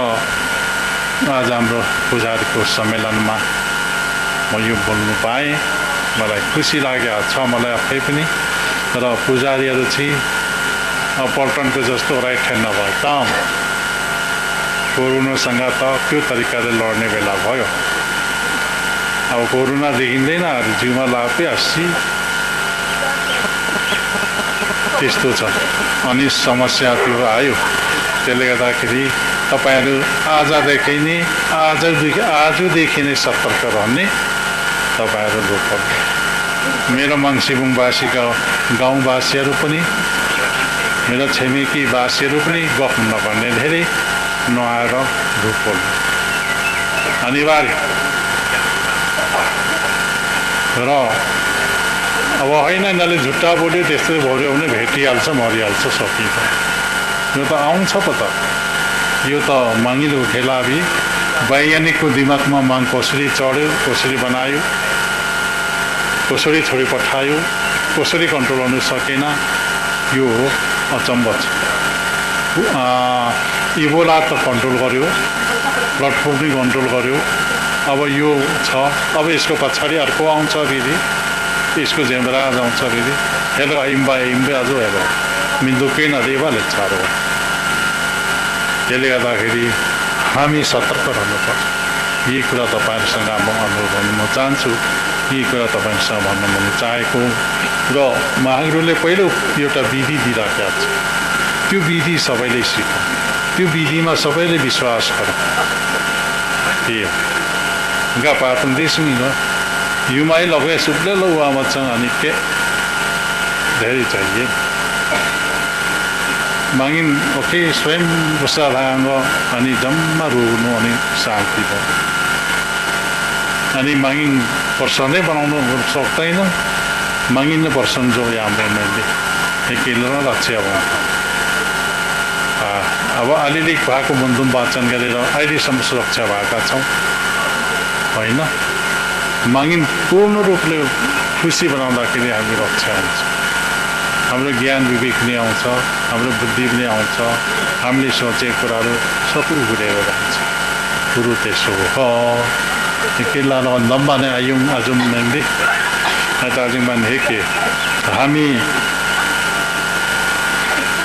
[SPEAKER 3] आज हाम्रो पुजारीको सम्मेलनमा म यो बोल्नु पाएँ मलाई खुसी लागेको छ मलाई आफै पनि र पुजारीहरू चाहिँ पल्टनको जस्तो राइट ह्यान्ड नभए त कोरोनासँग त त्यो तरिकाले लड्ने बेला भयो अब कोरोना देखिँदैन जिउमा लापे 80 त्यस्तो छ अनि समस्या त्यो आयो त्यसले गर्दाखेरि तपाईहरु आजदेखि नै आजदेखि नै सतर्क रहने तपाईहरु लोकल मेरो मङ्सिबुङवासीका गाउँवासीहरू पनि मेरो छिमेकी वासीहरू पनि गफ नगर्ने धेरै नआएर ढुक्कल अनिवार्य र अब होइन यिनीहरूले झुट्टा बोल्यो त्यस्तै बोल्यो भने भेटिहाल्छ मरिहाल्छ सकिन्छ यो त आउँछ पो त यो त मागिलो खेलाबी वैज्ञानिकको दिमागमा माग कसरी चढ्यो कसरी बनायो कसरी छोडी पठायो कसरी कन्ट्रोल गर्नु सकेन यो अचम्म छ इबोला त कन्ट्रोल गर्यो ब्लड फ्लू पनि कन्ट्रोल गर्यो अब यो छ अब यसको पछाडि अर्को आउँछ फेरि इसको जेमराज आउँछ फेरि हेलो इम्बे अझ हेलो मिन्दुकै नदेवाले छाडो त्यसले गर्दाखेरि हामी सतर्क रहनुपर्छ यी कुरा तपाईँहरूसँग म अनुरोध गर्न म चाहन्छु यी कुरा तपाईँहरूसँग भन्न म चाहेको र महागुरुले पहिलो एउटा विधि दिइराखेका छ त्यो विधि सबैले सिक त्यो विधिमा सबैले विश्वास गर त्यो पातन देशुङ युमाई लगे सुब्ले लो आमासँग अनि के धेरै चाहिए मागिन ओके स्वयं बसालाङ अनि जम्मा रोग्नु अनि शान्ति भयो अनि मागिन पर्सनै बनाउनु सक्दैन मागिन पर्सन जो हाम्रो मैले एकेले लक्ष्य अब अलिअलि भएको बन्दुम वाचन गरेर अहिलेसम्म सुरक्षा भएका छौँ होइन मागिन पूर्ण रूपले खुसी बनाउँदाखेरि हामी रक्षा हुन्छ हाम्रो ज्ञान विवेक पनि आउँछ हाम्रो बुद्धि पनि आउँछ हामीले सोचेको कुराहरू सबै उडेर जान्छ गुरु त्यसो हो केला लम्बा नै आयौँ आजौँ मैले दार्जिलिङमा हेके हामी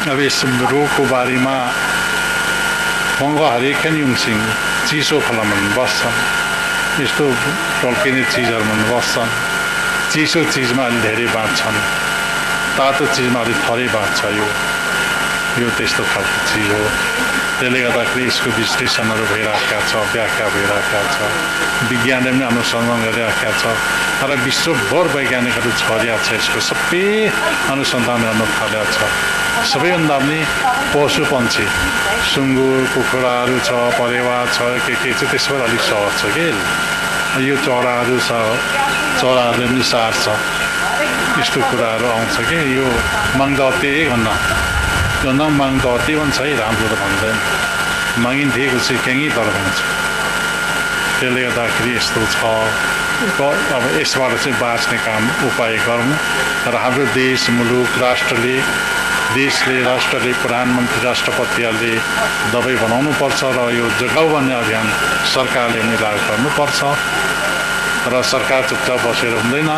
[SPEAKER 3] अब यस रोगको बारेमा फङ्ग हरेक युङसिङ चिसो फलामन बस्छन् यस्तो टल्किने चिजहरूमा बस्छन् चिसो चिजमा अलि धेरै बाँच्छन् तातो चिजमा अलिक थोरै बाँच्छ यो त्यस्तो खालको चिज हो त्यसले गर्दाखेरि यसको विश्लेषणहरू भइरहेका छ व्याख्या भइरहेका छ विज्ञानले पनि अनुसन्धान गरिरहेका छ तर विश्वभर वैज्ञानिकहरू छरिया छ यसको सबै अनुसन्धान गर्न थालेको छ सबैभन्दा पनि पशु पन्छी सुँगुर कुखुराहरू छ परेवा छ के छ त्यसबाट अलिक सहज छ कि यो चराहरू छ चराहरूले पनि सार्छ यस्तो कुराहरू आउँछ कि यो माग्दते भन्दा माग्दते भन्छ है राम्रो त भन्दैन मागिन्थेको चाहिँ क्याङ्गी तर भन्छ त्यसले गर्दाखेरि यस्तो छ अब यसबाट चाहिँ बाँच्ने काम उपाय गर्नु र हाम्रो देश मुलुक राष्ट्रले प्रधानमन्त्री राष्ट्रपतिहरूले दबाई बनाउनुपर्छ र यो जोगाउ भन्ने अभियान सरकारले पनि लागू गर्नुपर्छ र सरकार चुपचाप बसेर हुँदैन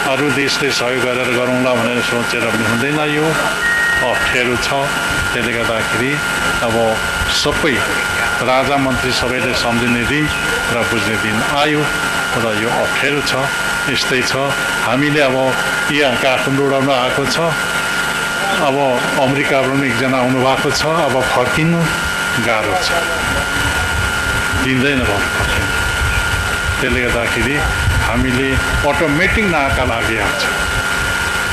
[SPEAKER 3] अरू देशले सहयोग गरेर गरौँला भनेर सोचेर पनि हुँदैन यो अप्ठ्यारो छ त्यसले गर्दाखेरि अब सबै राजा मन्त्री सबैले सम्झिने दिन र बुझ्ने दिन आयो र यो अप्ठ्यारो छ यस्तै छ हामीले अब यहाँ काठमाडौँबाट आएको छ अब अमेरिकाबाट पनि एकजना आउनुभएको छ अब फर्किनु गाह्रो छ दिँदैन फर्किनु त्यसले गर्दाखेरि हामीले अटोमेटिक नाका लागिहाल्छ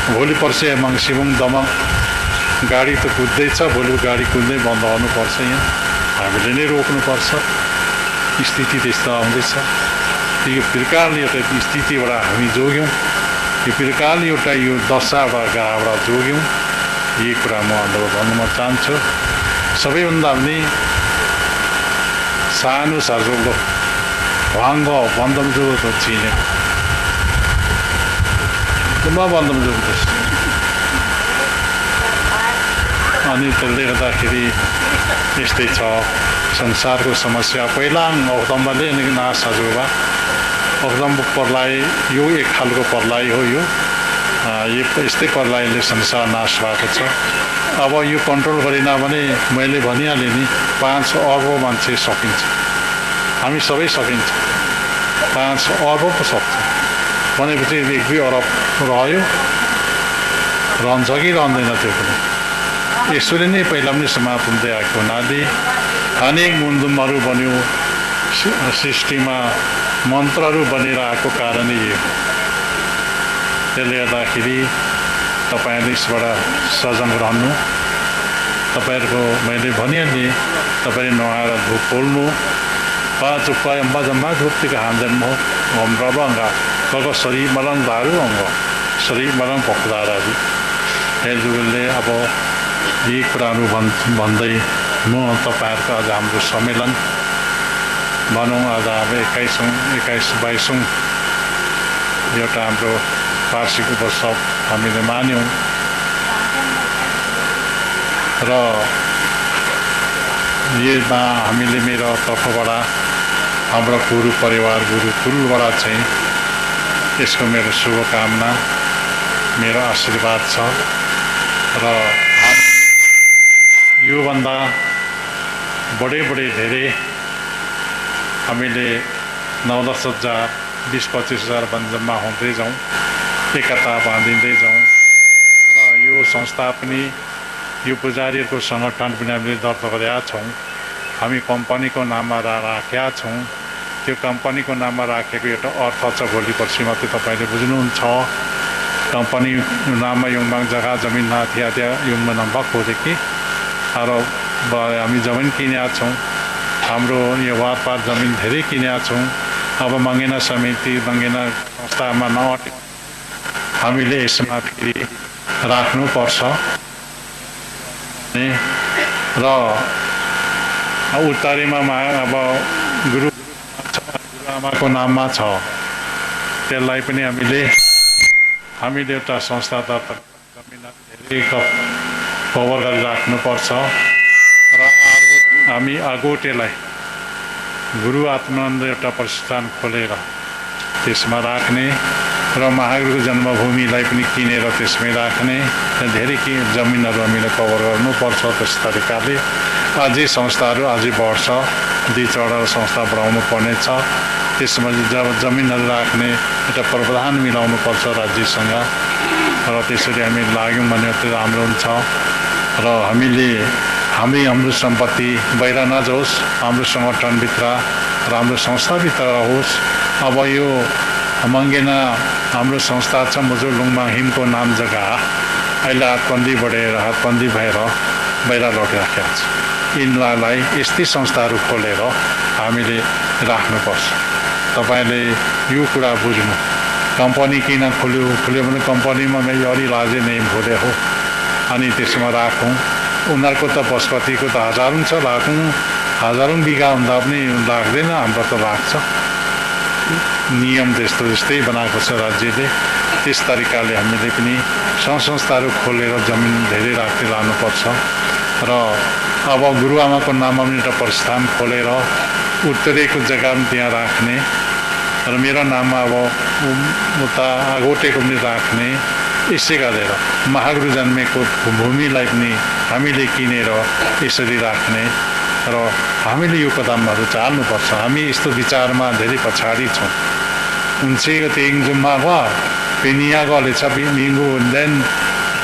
[SPEAKER 3] भोलि पर्सि मङ्सिबुङ दमक गाडी त कुद्दैछ भोलि गाडी कुद्दै बन्द गर्नुपर्छ यहाँ हामीले नै रोक्नुपर्छ स्थिति त्यस्तो आउँदैछ यो प्रकारले एउटा स्थितिबाट हामी जोग्यौँ यो प्रकारले एउटा यो दशाबाट गाबाट जोग्यौँ यही कुरा म अनुरोध गर्न म चाहन्छु सबैभन्दा पनि सानो सार्जोलो भाङ्ग बन्दमजुको चिने ತುಂಬ बन्दमजुको अनि त्यसले गर्दाखेरि यस्तै छ संसारको समस्या पहिला औदम्बले नाश हजुरबा औदम्ब प्रलय यो एक खालको प्रलय हो यो यस्तै प्रलयले संसार नाश भएको छ अब यो कन्ट्रोल गरिन भने मैले भनिहालेँ नि 5 अर्ब मान्छे सकिन्छ हामी सबै सकिन्छ 5 अर्ब पो सक्छ भनेपछि 1-2 अरब रह्यो रहन्छ कि रहँदैन त्यो पनि यसरी नै पहिला पनि समाप्त हुँदै आएको हुनाले अनेक मुन्दुमहरू बन्यो सृष्टिमा मन्त्रहरू बनेर आएको कारणले यो त्यसले गर्दाखेरि तपाईँहरूले यसबाट सजग रहनु तपाईँहरूको मैले भनिहालेँ तपाईँले नुहाएर धुप पोल्नु 5 उपाय जम्मा धुप्तिको हान्दैन म हमरा बङ्गा कग शरीर मलन दारू अङ्ग शरीरमा भोक्दाराजी हेलजुगुलले अब यी कुराहरू भन्दै म तपाईँहरूको आज हाम्रो सम्मेलन भनौँ आज अब 22औं एउटा हाम्रो वार्षिक उत्सव हामीले मान्यौँ र यसमा हामीले मेरो तर्फबाट हाम्रो गुरु परिवार गुरुकुलबाट चाहिँ यसको मेरो शुभकामना मेरो आशीर्वाद छ र योभन्दा बढे धेरै हामीले 9-10,000 20-25,000 जम्मा हुँदै जाउँ एकता बाँधिँदै जाउँ र यो संस्था पनि यो पुजारीहरूको सङ्गठन पनि हामीले दर्ता गरेका छौँ हामी कम्पनीको नाममा राखेका छौँ त्यो कम्पनीको नाममा राखेको एउटा अर्थ छ भोलि पर्सि मात्रै तपाईँले बुझ्नुहुन्छ कंपनी नाम युङमाङ जग्गा जमिन थिया त्यहाँ युङमा नम्बर खोजेकी र हामी जमिन किनेका छौँ हाम्रो यो वारपार जमिन धेरै किनेका छौँ अब मङ्गेना समिति मङ्गेना संस्थामा नअटे हामीले यसमा फेरि राख्नुपर्छ र उत्तरीमा अब गुरुआमाको नाममा छ त्यसलाई पनि हामीले एउटा संस्था दर्ता जमिन धेरै कभर गरेर राख्नुपर्छ र हामी आगोटेलाई गुरु आत्मानन्द एउटा प्रतिष्ठान खोलेर त्यसमा राख्ने र महागुरुको जन्मभूमिलाई पनि किनेर त्यसमै राख्ने धेरै जमिनहरू हामीले कभर गर्नुपर्छ। त्यस तरिकाले अझै संस्थाहरू अझै बढ्छ 2-4 संस्था बढाउनु पर्नेछ। त्यसमा जब जमिनहरू राख्ने एउटा प्रावधान मिलाउनुपर्छ राज्यसँग र त्यसरी हामी लाग्यौँ भने त्यो राम्रो हुन्छ र हाम्रो सम्पत्ति बाहिर नजाओस् हाम्रो सङ्गठनभित्र र हाम्रो संस्थाभित्र होस्। अब यो मङ्गेना हाम्रो संस्था छ मुजुलुङमा हिमको नाम जग्गा अहिले हातबन्दी भएर बाहिर लगिराखेका छ। यिनलाई यस्तै संस्थाहरू खोलेर हामीले राख्नुपर्छ। तपाईँले यो कुरा बुझ्नु कम्पनी किन खोल्यो भने कम्पनीमा अलि लाजे नै भोले हो अनि त्यसमा राखौँ। उनीहरूको त बसपतिको त हजारौँ छ राखौँ हजारौँ बिघा हुँदा पनि लाग्दैन हाम्रो त लाग्छ। नियम त्यस्तै बनाएको छ राज्यले। त्यस तरिकाले हामीले पनि संस्थाहरू खोलेर जमिन धेरै राख्दै लानुपर्छ र अब गुरुआमाको नाममा पनि एउटा प्रतिष्ठान खोलेर उत्तरेको जग्गा पनि त्यहाँ राख्ने र मेरो नाममा अब उता आगोटेको पनि राख्ने। यसै गरेर महागुरु जन्मेको भूमिलाई पनि हामीले किनेर यसरी राख्ने र हामीले यो कदमहरू चाल्नुपर्छ। हामी यस्तो विचारमा धेरै पछाडि छौँ। उनसेको तेङ जुम्मा वा पेनिया गले छ मिङ्गु देन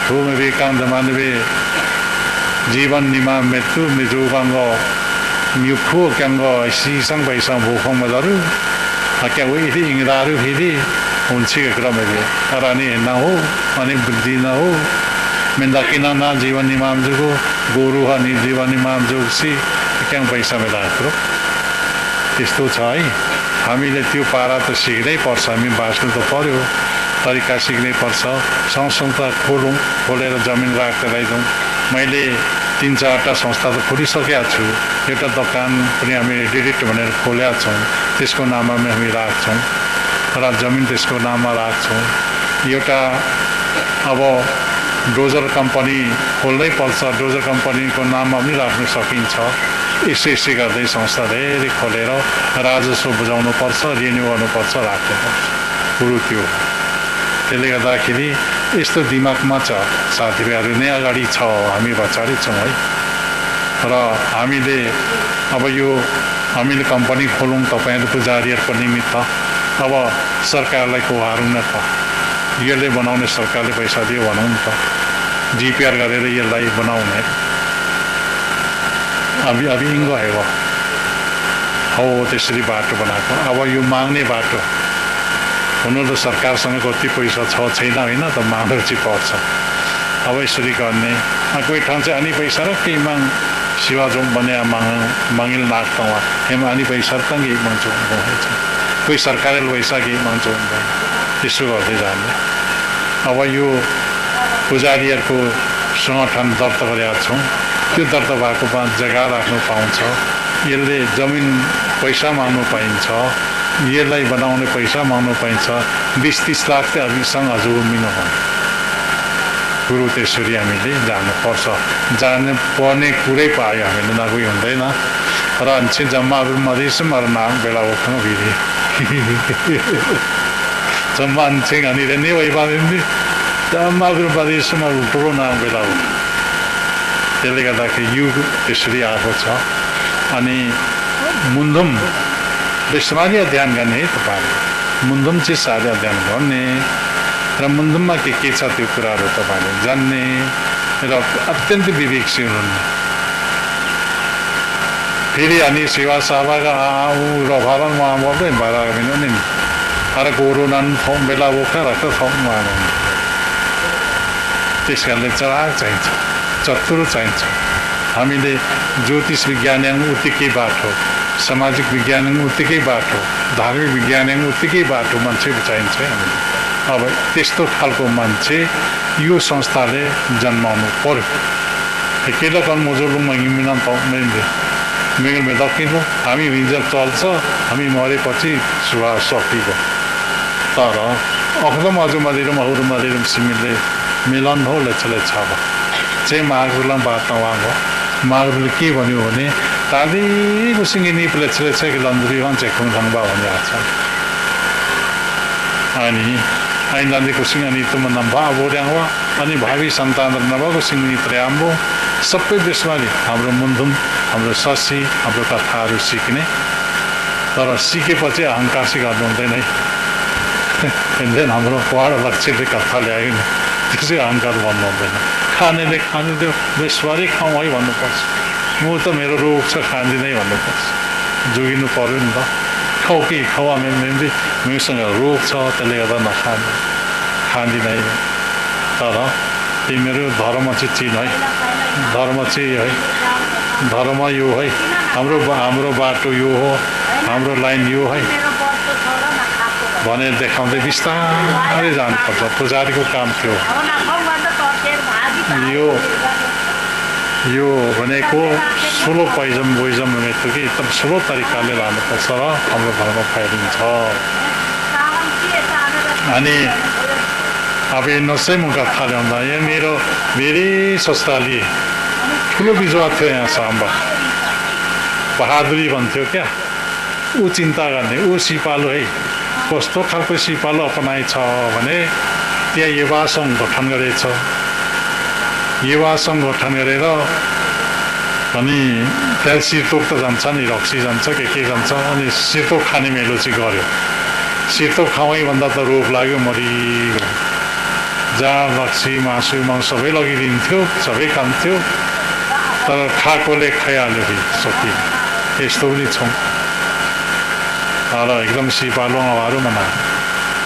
[SPEAKER 3] ठुम बेकाम जमानबे जीवन निमा मृत्यु मिजुगङ्ग म्युखु क्याङ्ग सिसङ पैसा भोखङ मजारू क्या उही इङ्ग्राहरू फेरि उनसेको क्रमले तर अनि नहो अनि बुद्धि नहो मेन्दा किन न जीवन निमाम जुगो गोरु अनि जीवन निमाम जुगसी क्याङ पैसा मिलाएको त्यस्तो छ है। हामीले त्यो पारा त सिक्नै पर्छ। हामी बाँच्नु त पर्यो तरिका सिक्नै पर्छ। संस्था खोलेर जमिन राख्दै लैजाउँ। मैले 3-4टा संस्था त खोलिसकेका छु। एउटा दोकान पनि हामी डिडिट भनेर खोलेका छौँ। त्यसको नाममा पनि हामी राख्छौँ र जमिन त्यसको नाममा राख्छौँ। एउटा अब डोजर कम्पनी खोल्नै पर्छ। डोजर कम्पनीको नाममा पनि राख्न सकिन्छ। यसै गर्दै संस्था धेरै खोलेर राजस्व बुझाउनुपर्छ रिन्यू गर्नुपर्छ राख्नुपर्छ कुरो त्यो। त्यसले गर्दाखेरि यस्तो दिमागमा छ साथीभाइहरू नै अगाडि छ हामी पछाडि छौँ है। र हामीले कम्पनी खोलौँ तपाईँहरू पुजारीहरूको निमित्त। अब सरकारलाई कोहारौँ न त यसले बनाउने सरकारले पैसा दियो भनौँ न त जिपिआर गरेर यसलाई बनाउने अभी इङ्गो हेगो हो त्यसरी बाटो बनाएको। अब यो माग्ने बाटो हुनु त सरकारसँग कति पैसा छ छैन होइन त माग्नु चाहिँ पर्छ। अब यसरी गर्ने कोही ठाउँ चाहिँ अनि पैसा र केही माग सेवा जाउँ भने मागिल नाग्छौँ हेम अनि पैसा र केही माग्छौँ कोही सरकारले पैसा केही माग्छौँ त्यसो गर्दै जाने। अब यो पुजारीहरूको सङ्गठन दर्ता गरेका छौँ। त्यो दर्ता भएको बाद जग्गा राख्नु पाउँछ, यसले जमिन पैसा माग्नु पाइन्छ, यसलाई बनाउने पैसा माग्नु पाइन्छ। 20-30 लाख चाहिँ हामीसँग हजुर मिल्नु कुरो त्यसरी हामीले जानुपर्छ। जानु पर्ने कुरै पायो हामीले नगई हुँदैन र चाहिँ जम्माहरू मधेसम और नाम बेला ओखन भिडी जम्मा चाहिँ हानिरहे नै वही बाँधिन्थ्यो जम्माहरू मधेसम ठुलो नाम बेला हो। त्यसले गर्दाखेरि यो त्यसरी आएको छ। अनि मुन्धुम बेसमारी अध्ययन गर्ने है तपाईँले, मुन्धुम चाहिँ साह्रै अध्ययन गर्ने र मुन्धुममा के छ त्यो कुराहरू तपाईँले जान्ने र अत्यन्त विवेकशील हुने। फेरि अनि सेवा सभाका र भरण वहाँ बोल्दै भएर नि अरे गोरु नन ठाउँ बेला बोक्न राख्दा ठाउँमा त्यस कारणले चराग चाहिन्छ, चतुर चाहिन्छ। हामीले ज्योतिष विज्ञान उत्तिकै बाटो, सामाजिक विज्ञान उत्तिकै बाटो, धार्मिक विज्ञान उत्तिकै बाटो मान्छे चाहिन्छ हामीले। अब त्यस्तो खालको मान्छे यो संस्थाले जन्माउनु पर्यो। केला कन मोजोलुङमा हिँड्न पाउने मेगलमा दक्किनु हामी हिजो चल्छ, हामी मरेपछि सुभाष सकिएको। तर अखदम अझ मदिरम अरू मदिरम सिमिलले मिलन हो लेछले छ चाहिँ मागुरलाई बात नवागो। मागुरले के भन्यो भने ताली कुसिङ्गी निप लेछले छ कि लन्द्री भन्छ खुङथाङबा भनिरहेको छ। अनि ऐन लन्द्री कुसिङ अनि तुम नम्भा बोड्याङ्वा अनि भावी सन्तान नभएको सिङ्गी त्रयाम्बो सबै देशमाले हाम्रो मुन्धुम, हाम्रो ससी, हाम्रो कथाहरू सिक्ने। तर सिकेपछि अहङ्कार गर्नु हुँदैन है। हिँड्दैन हाम्रो पहाड लक्ष्यले कथा ल्यायो नि त्यसै अहङ्कार भन्नु हुँदैन। खानेले खानु त्यो बेसवारी खाउँ है भन्नुपर्छ। म त मेरो रोग छ खाँदिनै भन्नुपर्छ। जोगिनु पऱ्यो नि त। खाऊ कि खाऊ मेम्री मसँग रोग छ त्यसले गर्दा नखानु खाँदिनै। तर तिमीहरू धर्म चाहिँ चिन है, धर्म चाहिँ है, धर्म यो है, हाम्रो बाटो यो हो, हाम्रो लाइन यो है भनेर देखाउँदै बिस्तारै जानुपर्छ। पुजारीको काम थियो। यो भनेको स्लो पैजम बोइजम भनेको कि एकदम स्लो तरिकाले लानुपर्छ र हाम्रो धर्म फैलिन्छ। अनि अब नसै म कथा ल्याउँदा यहाँ मेरो धेरै सस्ताले ठुलो बिजुवा थियो यहाँ साम्बा बहादुरी भन्थ्यो क्या। ऊ चिन्ता गर्ने, ऊ सिपालु है। कस्तो खालको सिपालु अपनाएछ भने त्यहाँ युवा सङ्घ गठन गरेछ। युवा सङ्घ गठन गरेर अनि त्यहाँ सिरतोक त जान्छ नि, रक्सी जान्छ के जान्छ। अनि सिरतोक खाने मेलो चाहिँ गऱ्यो। सिरतोक खाउँ भन्दा त रोग लाग्यो, मरिगयो। जहाँ रक्सी मासु मांस सबै लगिदिन्थ्यो, सबै खान्थ्यो। तर खाएकोले खाइहाल्यो कि सकियो। यस्तो पनि छौँ र एकदम सिपालुहरू मना।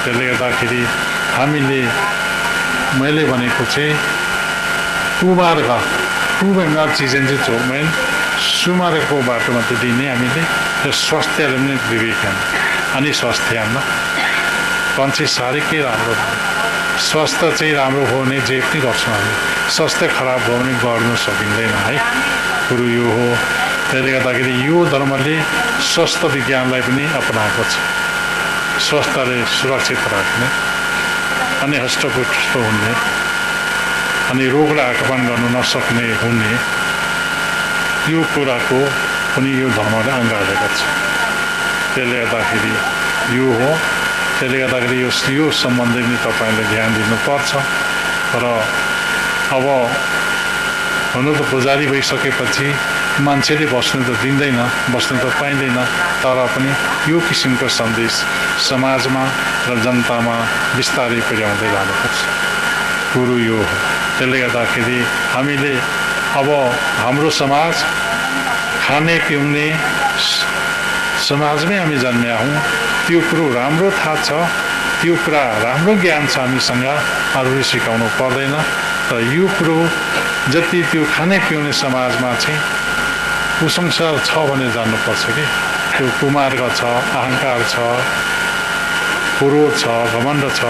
[SPEAKER 3] त्यसले गर्दाखेरि हामीले मैले भनेको चाहिँ कुमारका कुमेमा चिजन चाहिँ चोकमेन सुमारेको बाटोमा त दिने हामीले र स्वास्थ्यले पनि विवेचन। अनि स्वास्थ्यमा मान्छे साह्रै राम्रो, स्वास्थ्य चाहिँ राम्रो हो भने जे पनि गर्छौँ हामी। स्वास्थ्य खराब भयो भने गर्नु सकिँदैन है, कुरो यो हो। त्यसले गर्दाखेरि यो धर्मले स्वस्थ विज्ञानलाई पनि अपनाएको छ। स्वास्थ्यले सुरक्षित राख्ने अनि हष्टपुष्ट हुने अनि रोगलाई आक्रमण गर्नु नसक्ने हुने यो कुराको पनि यो धर्मले अँगालेको छ। त्यसले गर्दाखेरि यो हो। त्यसले गर्दाखेरि यो सम्बन्धी पनि तपाईँले ध्यान दिनुपर्छ। र अब हुनु त पुजारी भइसकेपछि मान्छेले बस्नु त दिँदैन, बस्नु त पाइँदैन। तर पनि यो किसिमको सन्देश समाजमा र जनतामा बिस्तारै पुर्याउँदै जानुपर्छ। कुरो यो हो। त्यसले गर्दाखेरि हामीले अब हाम्रो समाज खाने पिउने समाजमै हामी जन्मिया हौँ। त्यो कुरो राम्रो थाहा छ, त्यो कुरा राम्रो ज्ञान छ हामीसँग, अरूले सिकाउनु पर्दैन। तर यो कुरो जति त्यो खाने पिउने समाजमा चाहिँ कुसंस्कार छ भने जान्नुपर्छ कि त्यो कुमार्ग छ, अहङ्कार छ, क्रोध छ, घमण्ड छ,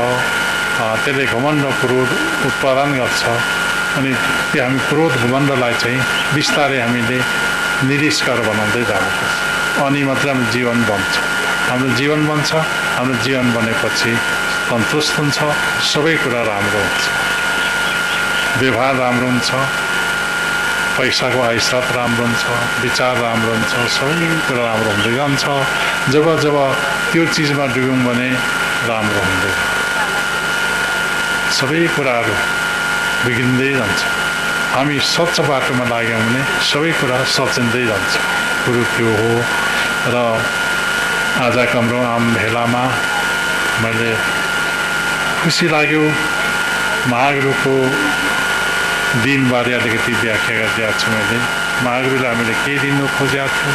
[SPEAKER 3] त्यसले घमण्ड क्रोध उत्पादन गर्छ अनि त्यो हामी क्रोध घमण्डलाई चाहिँ बिस्तारै हामीले निरीक्षर बनाउँदै जानुपर्छ अनि मात्र हाम्रो जीवन बन्छ हाम्रो जीवन बन्छ हाम्रो जीवन बनेपछि सन्तुष्ट हुन्छ सबै कुरा राम्रो हुन्छ व्यवहार राम्रो हुन्छ पैसाको ऐसत राम्रो हुन्छ विचार राम्रो हुन्छ सबै कुरा राम्रो हुँदै जान्छ जब जब त्यो चिजमा डुब्यौँ भने राम्रो हुँदैन सबै कुराहरू बिग्रिँदै जान्छ हामी सच्च बाटोमा लाग्यौँ भने सबै कुरा सचिँदै जान्छ कुरो त्यो हो र आजको हाम्रो आम भेलामा मैले खुसी लाग्यो महागुरुको दिनबारे अलिकति व्याख्या गरिदिएको छु मैले महागुरुले हामीले के दिनु खोजेको थियो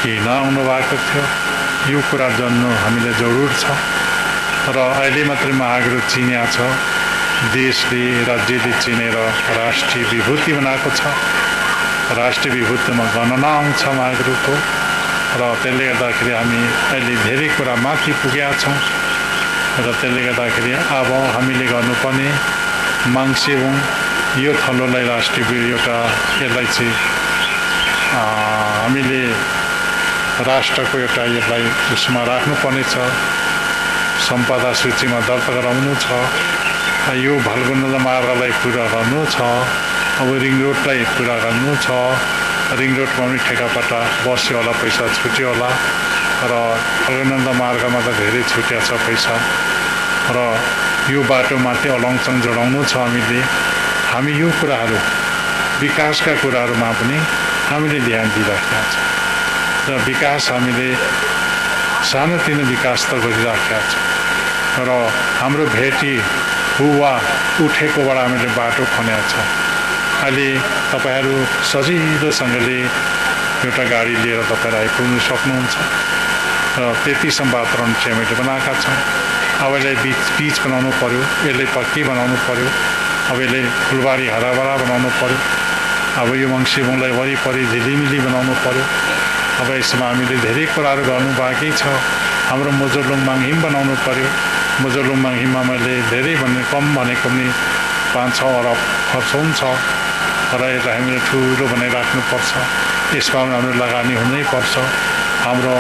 [SPEAKER 3] के नआउनु भएको थियो यो कुरा जान्नु हामीले जरुर छ र अहिले मात्रै महागुरु चिनिया छ देशले राज्यले चिनेर राष्ट्रिय विभूति बनाएको छ राष्ट्रिय विभूतिमा गणना आउँछ महागुरुको र त्यसले गर्दाखेरि हामी अहिले धेरै कुरा माथि पुगेका छौँ र त्यसले गर्दाखेरि अब हामीले गर्नुपर्ने माङ्सेबुङ यो थलोलाई राष्ट्रिय एउटा यसलाई चाहिँ हामीले राष्ट्रको एउटा यसलाई उसमा राख्नुपर्ने छ सम्पदा सूचीमा दर्ता गराउनु छ यो भल्गुन्डला मार्गलाई पुरा गर्नु छ अब रिङ रोडलाई पुरा गर्नु छ रिङ रोडमा पनि ठेकापट्टा बस्यो होला पैसा छुट्यो होला र भल्गुन्डला मार्गमा त धेरै छुट्या छ पैसा र यो बाटोमाथि अलङचङ जोडाउनु छ हामी यो कुराहरू विकासका कुराहरूमा पनि हामीले ध्यान दिइराखेका छौँ र विकास हामीले सानोतिनो विकास त गरिराखेका छौँ र हाम्रो भेटी हुवा उठेकोबाट हामीले बाटो खनेका छौँ अहिले तपाईँहरू सजिलोसँगले एउटा गाडी लिएर तपाईँहरू आइपुग्नु सक्नुहुन्छ र त्यतिसम्म वातावरण चाहिँ हामीले बनाएका छौँ अब यसलाई पिच बनाउनु पऱ्यो यसलाई पक्की बनाउनु पऱ्यो अब यसलाई फुलबारी हराभरा बनाउनु पऱ्यो अब यो मङ्सिबुङलाई वरिपरि झिलिमिली बनाउनु पऱ्यो अब यसमा हामीले धेरै कुराहरू गर्नु बाँकी छ हाम्रो मोजोलुङ माङहिम बनाउनु पऱ्यो मोजोलुङ माङहिममा मैले धेरै भन्ने कम भनेको पनि 5-6 अरब खर्च हुन्छ र यसलाई हामीले ठुलो बनाइराख्नुपर्छ यसमा हाम्रो लगानी हुनैपर्छ हाम्रो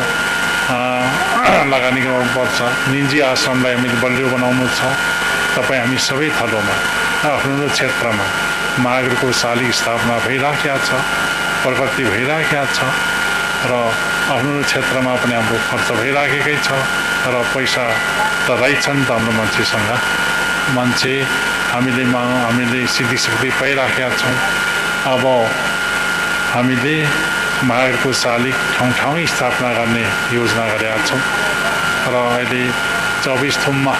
[SPEAKER 3] लगानी गर्नुपर्छ निजी आश्रमलाई हामीले बलियो बनाउनु छ तपाईँ हामी सबै थलोमा आफ्नो क्षेत्रमा महागुरुको शालिग स्थापना भइराखेका छ प्रगति भइराखेका छ र आफ्नो क्षेत्रमा पनि हाम्रो खर्च भइराखेकै छ र पैसा त रहेछन् त हाम्रो मान्छेसँग मान्छे हामीले सिद्धिशक्ति पाइराखेका छौँ अब हामीले महागुरुको शालिग ठाउँ स्थापना गर्ने योजना गरेका छौँ र अहिले 24 थुममा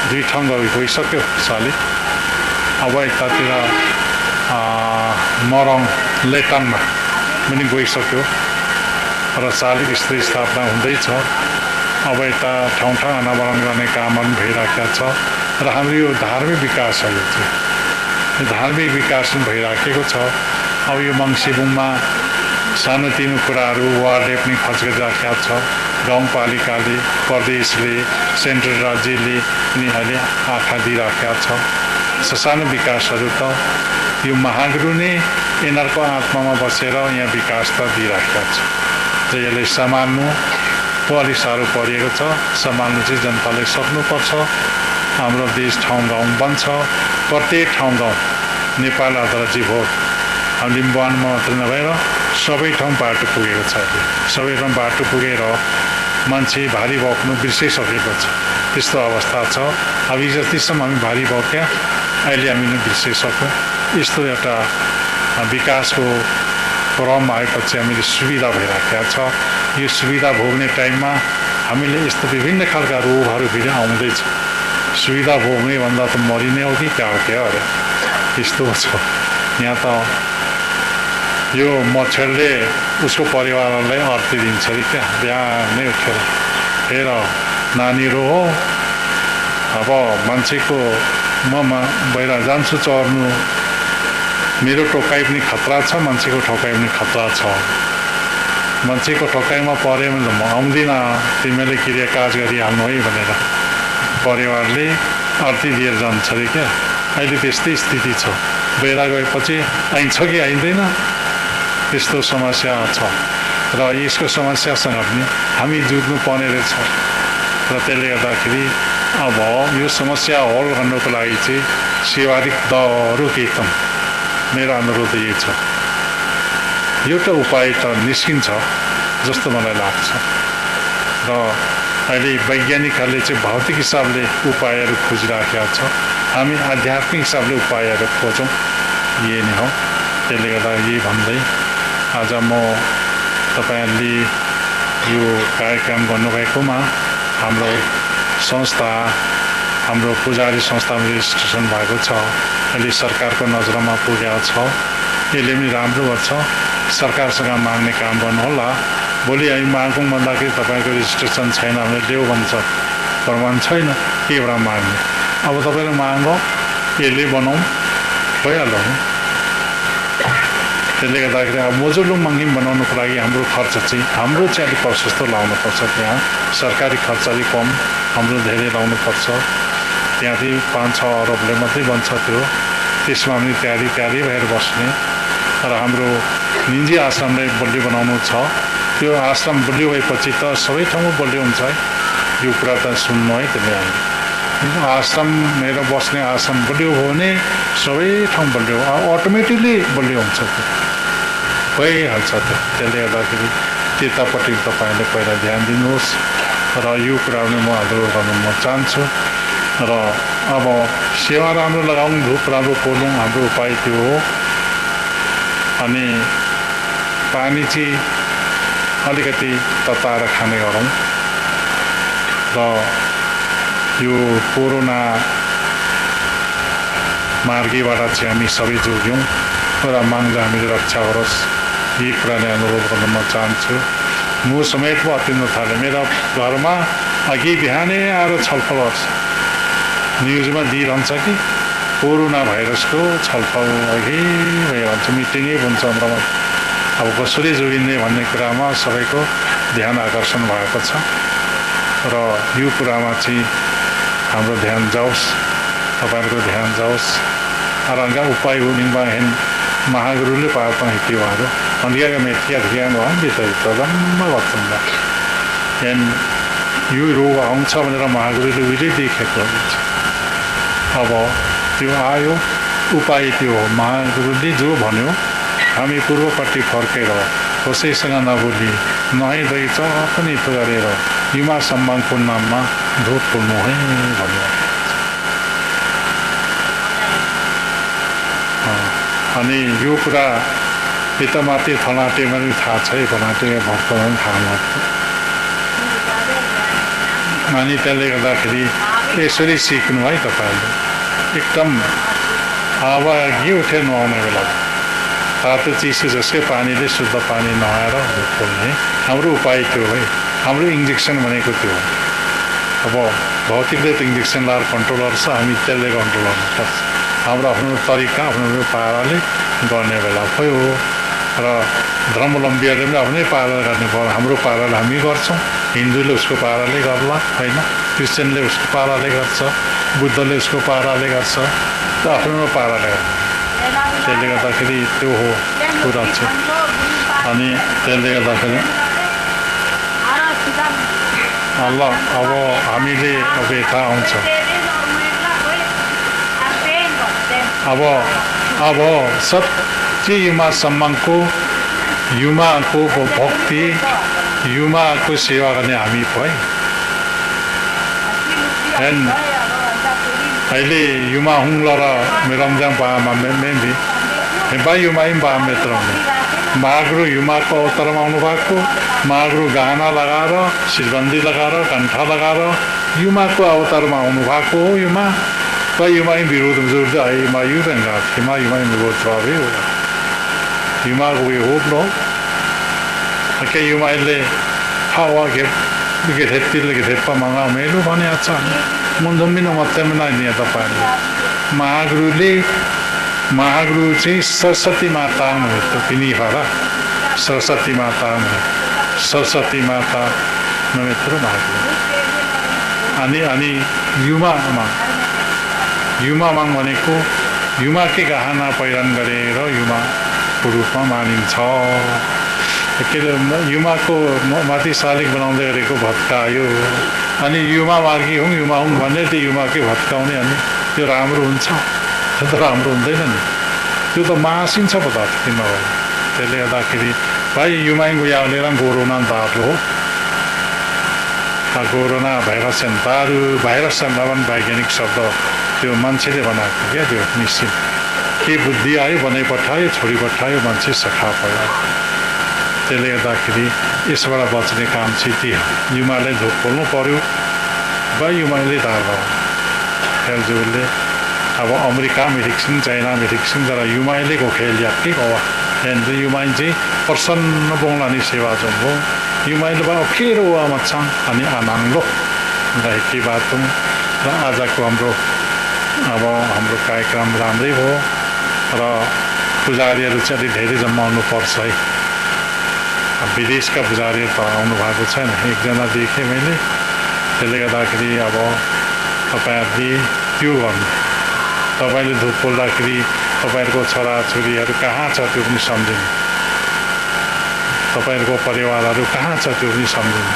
[SPEAKER 3] 2 ठाउँ गइसक्यो शालिग अब यतातिर मरङ लेटनमा पनि गइसक्यो र शालिग स्थापना हुँदैछ अब यता ठाउँ अनावरण गर्ने कामहरू भइराखेका छ र हाम्रो यो धार्मिक विकास हो यो चाहिँ धार्मिक विकास पनि भइराखेको छ अब यो मङ्सिबुङमा सानोतिनो कुराहरू वार्डले पनि खर्च गरिराखेका छ गाउँपालिकाले प्रदेशले सेन्ट्रल राज्यले पनि अहिले आँखा दिइराखेका छ सानो विकासहरू त यो महागुरु नै यिनीहरूको आत्मामा बसेर यहाँ विकास त दिइराखेका छ र यसले सम्हाल्नु पो अलिक साह्रो परिएको छ सम्हाल्नु चाहिँ जनताले सक्नुपर्छ हाम्रो देश ठाउँ गाउँ बन्छ प्रत्येक ठाउँ गाउँ नेपाल अन्तर्राष्ट्रिय भोट लिम्बुवानमा मात्र नभएर सबै ठाउँ बाटो पुगेको छ अहिले सबै ठाउँ बाटो पुगेर मान्छे भारी भोग्नु बिर्सिसकेको छ त्यस्तो अवस्था छ अब जतिसम्म हामी भारी भोग्या अहिले हामीले बिर्सिसक्यौँ यस्तो एउटा विकासको क्रम आएपछि हामीले सुविधा भइराखेका छ यो सुविधा भोग्ने टाइममा हामीले यस्तो विभिन्न खालका रोगहरू फेरि आउँदैछ सुविधा भोग्ने भन्दा त मरिने हो कि क्या अरे यस्तो छ यहाँ त यो मच्छरले उसको परिवारलाई अर्थी दिन्छ अरे क्या बिहानै उठेर फेर नानीहरू हो अब मान्छेको म बाहिर जान्छु चर्नु मेरो टोकाइ पनि खतरा छ मान्छेको ठोकाइ पनि खतरा छ मान्छेको ठोकाइमा पऱ्यो भने म आउँदिनँ तिमीले क्रियाकाज गरिहाल्नु है भनेर परिवारले अर्थी लिएर जान्छ अरे क्या। अहिले त्यस्तै स्थिति छ। बेला गएपछि आइन्छ कि आइँदैन त्यस्तो समस्या छ र यसको समस्यासँग पनि हामी जुझ्नु पर्ने रहेछ र त्यसले गर्दाखेरि अब यो समस्या हल गर्नको लागि चाहिँ सेवाधिक दरहरू केही त मेरो अनुरोध यही छ। एउटा उपाय त निस्किन्छ जस्तो मलाई लाग्छ र अहिले वैज्ञानिकहरूले चाहिँ भौतिक हिसाबले उपायहरू खोजिराखेका छ। हामी आध्यात्मिक हिसाबले उपायहरू खोजौँ, यही नै हो। त्यसले गर्दा यही भन्दै आज म तपाईँहरूले यो कार्यक्रम गर्नुभएकोमा हाम्रो संस्था, हाम्रो पुजारी संस्थामा रेजिस्ट्रेसन भएको छ, अहिले सरकारको नजरमा पुगेको छ। यसले पनि राम्रो गर्छ। सरकारसँग माग्ने काम गर्नुहोला। भोलि हामी मागौँ भन्दाखेरि तपाईँको रेजिस्ट्रेसन छैन भने देऊ भन्छ, प्रमाण छैन, केबाट माग्ने। अब तपाईँले माग यसले बनाऊँ भइहाल्यो। त्यसले गर्दाखेरि अब मोजुलुङ मङ्गिम बनाउनुको लागि हाम्रो खर्च चाहिँ अलिक प्रशस्त लाउनुपर्छ। त्यहाँ सरकारी खर्च अलिक कम, हाम्रो धेरै लाउनुपर्छ। त्यहाँ चाहिँ 5-6 अरबले मात्रै बन्छ त्यो। त्यसमा पनि तयारी भएर बस्ने र हाम्रो निजी आश्रमलाई बलियो बनाउनु छ। त्यो आश्रम बलियो भएपछि त सबै ठाउँमा बलियो हुन्छ है। यो कुरा त सुन्नु है। त्यसले आश्रम मेरो बस्ने आश्रम बलियो हो भने सबै ठाउँ बलियो, अटोमेटिकली बलियो हुन्छ, त्यो भइहाल्छ। त्यसले गर्दाखेरि त्यतापट्टि तपाईँले पहिला ध्यान दिनुहोस् र यो कुरा पनि म अनुरोध गर्न म चाहन्छु। र अब सेवा राम्रो लगाउँ, धुप राम्रो पोलौँ, हाम्रो उपाय त्यो हो। अनि पानी चाहिँ अलिकति तताएर खाने गरौँ र यो कोरोना मार्गीबाट चाहिँ हामी सबै जोग्यौँ र मागले हामीले रक्षा गरोस्, यही कुराले अनुरोध गर्न म चाहन्छु। म समेत पो अत्यन्त थालेँ। मेरो घरमा अघि बिहानै आएर छलफल गर्छ, न्युजमा दिइरहन्छ कि कोरोना भाइरसको छलफल अघि भइरहन्छ, मिटिङै हुन्छ हाम्रोमा। अब कसरी जोगिने भन्ने कुरामा सबैको ध्यान आकर्षण भएको छ र यो कुरामा चाहिँ हाम्रो ध्यान जाओस्, तपाईँहरूको ध्यान जाओस्। र उपाय हुनिङबा हेन महागुरुले पार्ता हितिवारो अन्डियाका मेथिया ध्यान भयो बिताइ तदम्म वचन हेन यो रोग आउँछ भनेर महागुरुले उहिले देखेको हुन्छ। अब त्यो आयो, उपाय त्यो हो। महागुरुले जो भन्यो हामी पूर्वपट्टि फर्केर कसैसँग नबोली नहिँदै पनि गरेर युमा सम्मानको नाममा धुप पोल्नु है भन्यो। अनि यो कुरा पितामाथि थलाटे पनि थाहा छ, थलाटे भक्त पनि थाहा लाग्छ। अनि त्यसले गर्दाखेरि यसरी सिक्नु है तपाईँहरूले एकदम। अब घि उठेर नुहाउने बेला तातो चिसो जसकै पानीले शुद्ध पानी नुहाएर खोल्ने हाम्रो उपाय त्यो है। हाम्रो इन्जेक्सन भनेको त्यो हो। अब भौतिकले त इन्जेक्सन लाएर कन्ट्रोल गर्छ, हामी त्यसले कन्ट्रोल गर्नुपर्छ। हाम्रो आफ्नो तरिका, आफ्नो पाराले गर्ने बेला भयो र धर्मावलम्बीहरूले पनि आफ्नै पारा गर्ने भयो। हाम्रो पाराले हामी गर्छौँ, हिन्दूले उसको पाराले गर्ला होइन, क्रिस्चियनले उसको पाराले गर्छ, बुद्धले उसको पाराले गर्छ, आफ्नो पाराले गर्छ। त्यसले गर्दाखेरि त्यो हो कुरा चाहिँ। अनि त्यसले गर्दाखेरि ल अब हामीले अब यता आउँछ। अब सच्ची युमा सम्मानको, युमाको भक्ति, युमाको सेवा गर्ने हामी भए। अहिले युमा हुङ्ला र रमजान पामा मेन्दी बा युमा बा मेत्र महागुरु युमाको अवतारमा आउनु भएको। महागुरु गहना लगाएर, शिरबन्दी लगाएर, कण्ठा लगाएर युमाको अवतारमा आउनु भएको हो। युमा युमाइ विरोध जोड्दै आइमा युमा युमाइ विरोध रह्यो। युमाको उयो हो लो के युमाइले हावा गेथेतिले गेथेप्पा मगा मेरो भने अच्छा मुन्धमिन मत्तमिना नि तपाईँले महागुरु चाहिँ सरस्वती माता नमित्र पिनी भएर सरस्वती माता नमित्र महागुरु अनि युमामाङ भनेको युमाकै गहना पहिरन गरेर युमाको रूपमा मानिन्छ। के अरे युमाको माथि शालिग बनाउँदै गरेको भत्कायो अनि युमा मार्गी हुँ युमा हुँ भन्ने त्यो युमाकै भत्काउने अनि त्यो राम्रो हुन्छ? त्यो त राम्रो हुँदैन नि, त्यो त मासिन्छ पदार्थ किन भयो। त्यसले गर्दाखेरि भाइ युमाई गुयालेर कोरोना दार्लो हो, कोरोना भाइरस दारू भाइरस भवन वैज्ञानिक शब्द त्यो मान्छेले बनाएको क्या, त्यो निश्चित के बुद्धि आयो बनाइ पठायो छोडी पठायो मान्छे सखा पऱ्यो। त्यसले गर्दाखेरि यसबाट बच्ने काम चाहिँ के हो, युमाले धोक खोल्नु पऱ्यो वा युमाले दार्लो खेलजुलले अब अमेरिका में रिक्सिङ चाइना में रिक्सिङ तर युमाइले को खेल याक्की कवा हेन्द्र युमाइन चाहिँ प्रसन्न बोंलानी सेवा जम्बो युमाइले बा खेरो आमाछाङ अनि आनाङ्लो रहेकी बातौँ र आजको हाम्रो कार्यक्रम राम्रै हो र पुजारीहरू चाहिँ अलि धेरै जम्माउनु पर्छ है। विदेशका पुजारीहरू त आउनु भएको छैन, एकजना देखेँ मैले। त्यसले गर्दाखेरि अब तपाईहरुले त्यो गर्नु, तपाईले धुप पोल्दाखेरि तपाईहरुको छोराछोरीहरू कहाँ छ त्यो पनि सम्झिनु, तपाईहरुको परिवारहरू कहाँ छ त्यो पनि सम्झिनु।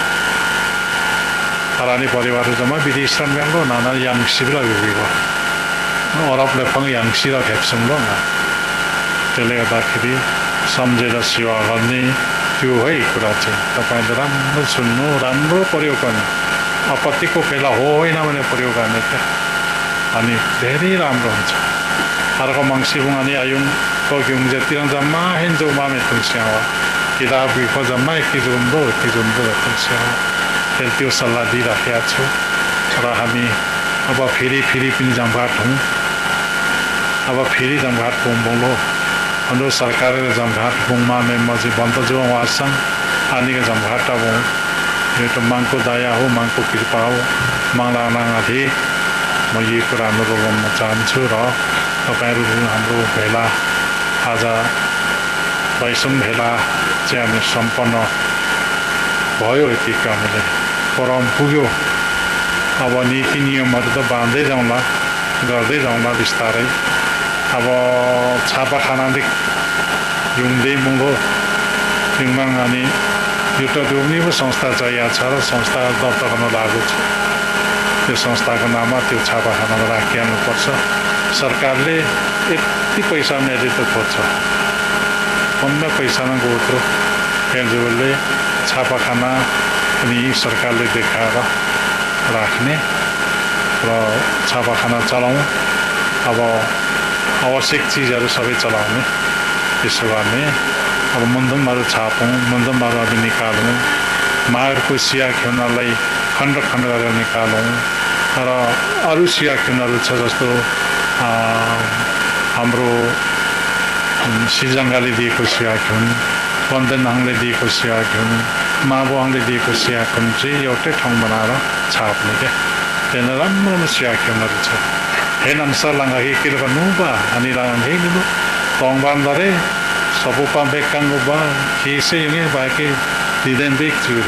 [SPEAKER 3] Arani परिवारहरू जम्मा विदेशमा गएको नाना याङसिला गएको अरबले फङ याङसिला खेप्छन् ल। त्यसले गर्दाखेरि सम्झेर सेवा गर्ने त्यो है कुरा चाहिँ तपाईले राम्रो सुन्नु, राम्रो प्रयोग गर्नु, आपत्तिको बेला होइन भने प्रयोग गर्ने क्या, अनि धेरै राम्रो हुन्छ। अर्को मङ्सिबुङ अनि आयुङ कोग्युङ जतिरङ जम्मा हिन्जो मामे तुलस्यावा किताब बिखो जम्मा कि जुम्दो तुलस्यावा त्यो सल्लाह दिइराखेका छु र हामी अब फेरि पनि जमघाट हौँ। अब फेरि जमघाट पुङबोलो हाम्रो सरकारले जमघाट पुङमा मेम्बरजी बन्द जो वासङ आनिको जमघाट अब यो त माङको दया हो, माङको कृपा हो, माङला नाङाथे म यही कुरा अनुरोध गर्न चाहन्छु। र तपाईहरु हाम्रो भेला आज 22औं भेला चाहिँ हामी सम्पन्न भयो। यति हामीले परम पुग्यो। अब नीति नियमहरू त बाँध्दै जाउँला, गर्दै जाउँला बिस्तारै। अब छापाखानादेखि युङदै मुङो युङमाङ अनि एउटा त्यो पनि पो संस्था चाहिएको छ र संस्था दर्ता गर्न लागु छ। त्यो संस्थाको नाममा त्यो छापाखानामा राखिहाल्नुपर्छ। सरकारले यति पैसा नेतृत्व खोज्छ, कम पैसा न गोत्रो एलजुले छापाखाना अनि सरकारले देखाएर राख्ने र छापाखाना चलाउँ। अब आवश्यक चिजहरू सबै चलाउने, त्यसो गर्ने। अब मन्दमहरू छापौँ, मन्दमहरू हामी निकालौँ, मागरको सिया खेल्नलाई खण्ड खण्ड गरेर निकालौँ। र अरू सिया खेल्नहरू छ जस्तो हाम्रो सिजङ्गाले दिएको सिया खेल, वन्दनहाङले दिएको सिया खेल, माबुहाङले दिएको सिया खेल चाहिँ एउटै ठाउँ बनाएर छाप्ने क्या। त्यहाँ राम्रो सिया खेल्नहरू छ। हेनङ सलाङ्गा के गर्नुबा अनि लाङ्गे लिनु तङबान्दरे सबुपा बेकाङ्गो बा केसे युङे बाके दिदेन देख्छु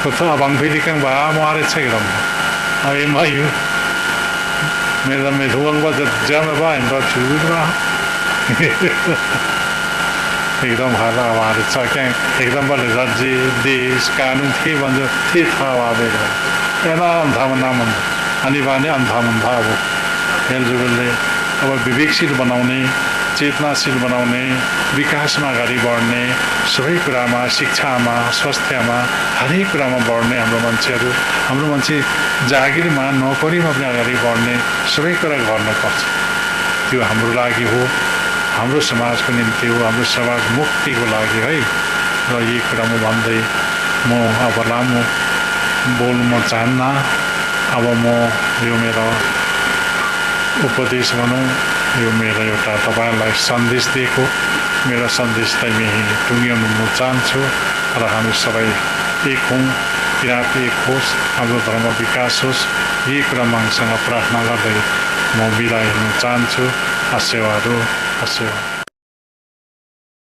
[SPEAKER 3] कथा अबाङ फेरिकाङ बा मारे छ गरम अबे मायु मेरो मेधुङ बा जमे बा एन्ड छुरा एकदम हारा आवाज छ क्या। एकदम बले राज्य देश कानुन के भन्छ के थाहा आवेर एना अन्धामना मन अनि बाने अन्धामन्धा अब हेलजुलले अब विवेकशील बनाउने, चेतनाशील बनाउने, विकासमा अगाडि बढ्ने, सबै कुरामा शिक्षामा स्वास्थ्यमा हरेक कुरामा बढ्ने हाम्रो मान्छेहरू, हाम्रो मान्छे जागिरमा नोकरीमा पनि अगाडि बढ्ने सबै कुरा गर्नुपर्छ। त्यो हाम्रो लागि हो, हाम्रो समाजको निम्ति हो, हाम्रो समाज मुक्तिको लागि है। र यही कुरा म भन्दै म अब लामो बोल्नु म चाहन्न। अब म यो मेरो उपदेश भनौँ, यो मेरो एउटा तपाईहरुलाई सन्देश दिएको, मेरो सन्देशलाई यही टुङ्ग्याउनु म चाहन्छु। र हामी सबै एक हौँ, किराँत एक होस्, हाम्रो धर्म विकास होस्, यही कुरा मागसँग प्रार्थना गर्दै म बिदा हेर्न चाहन्छु। आशीर्वाद।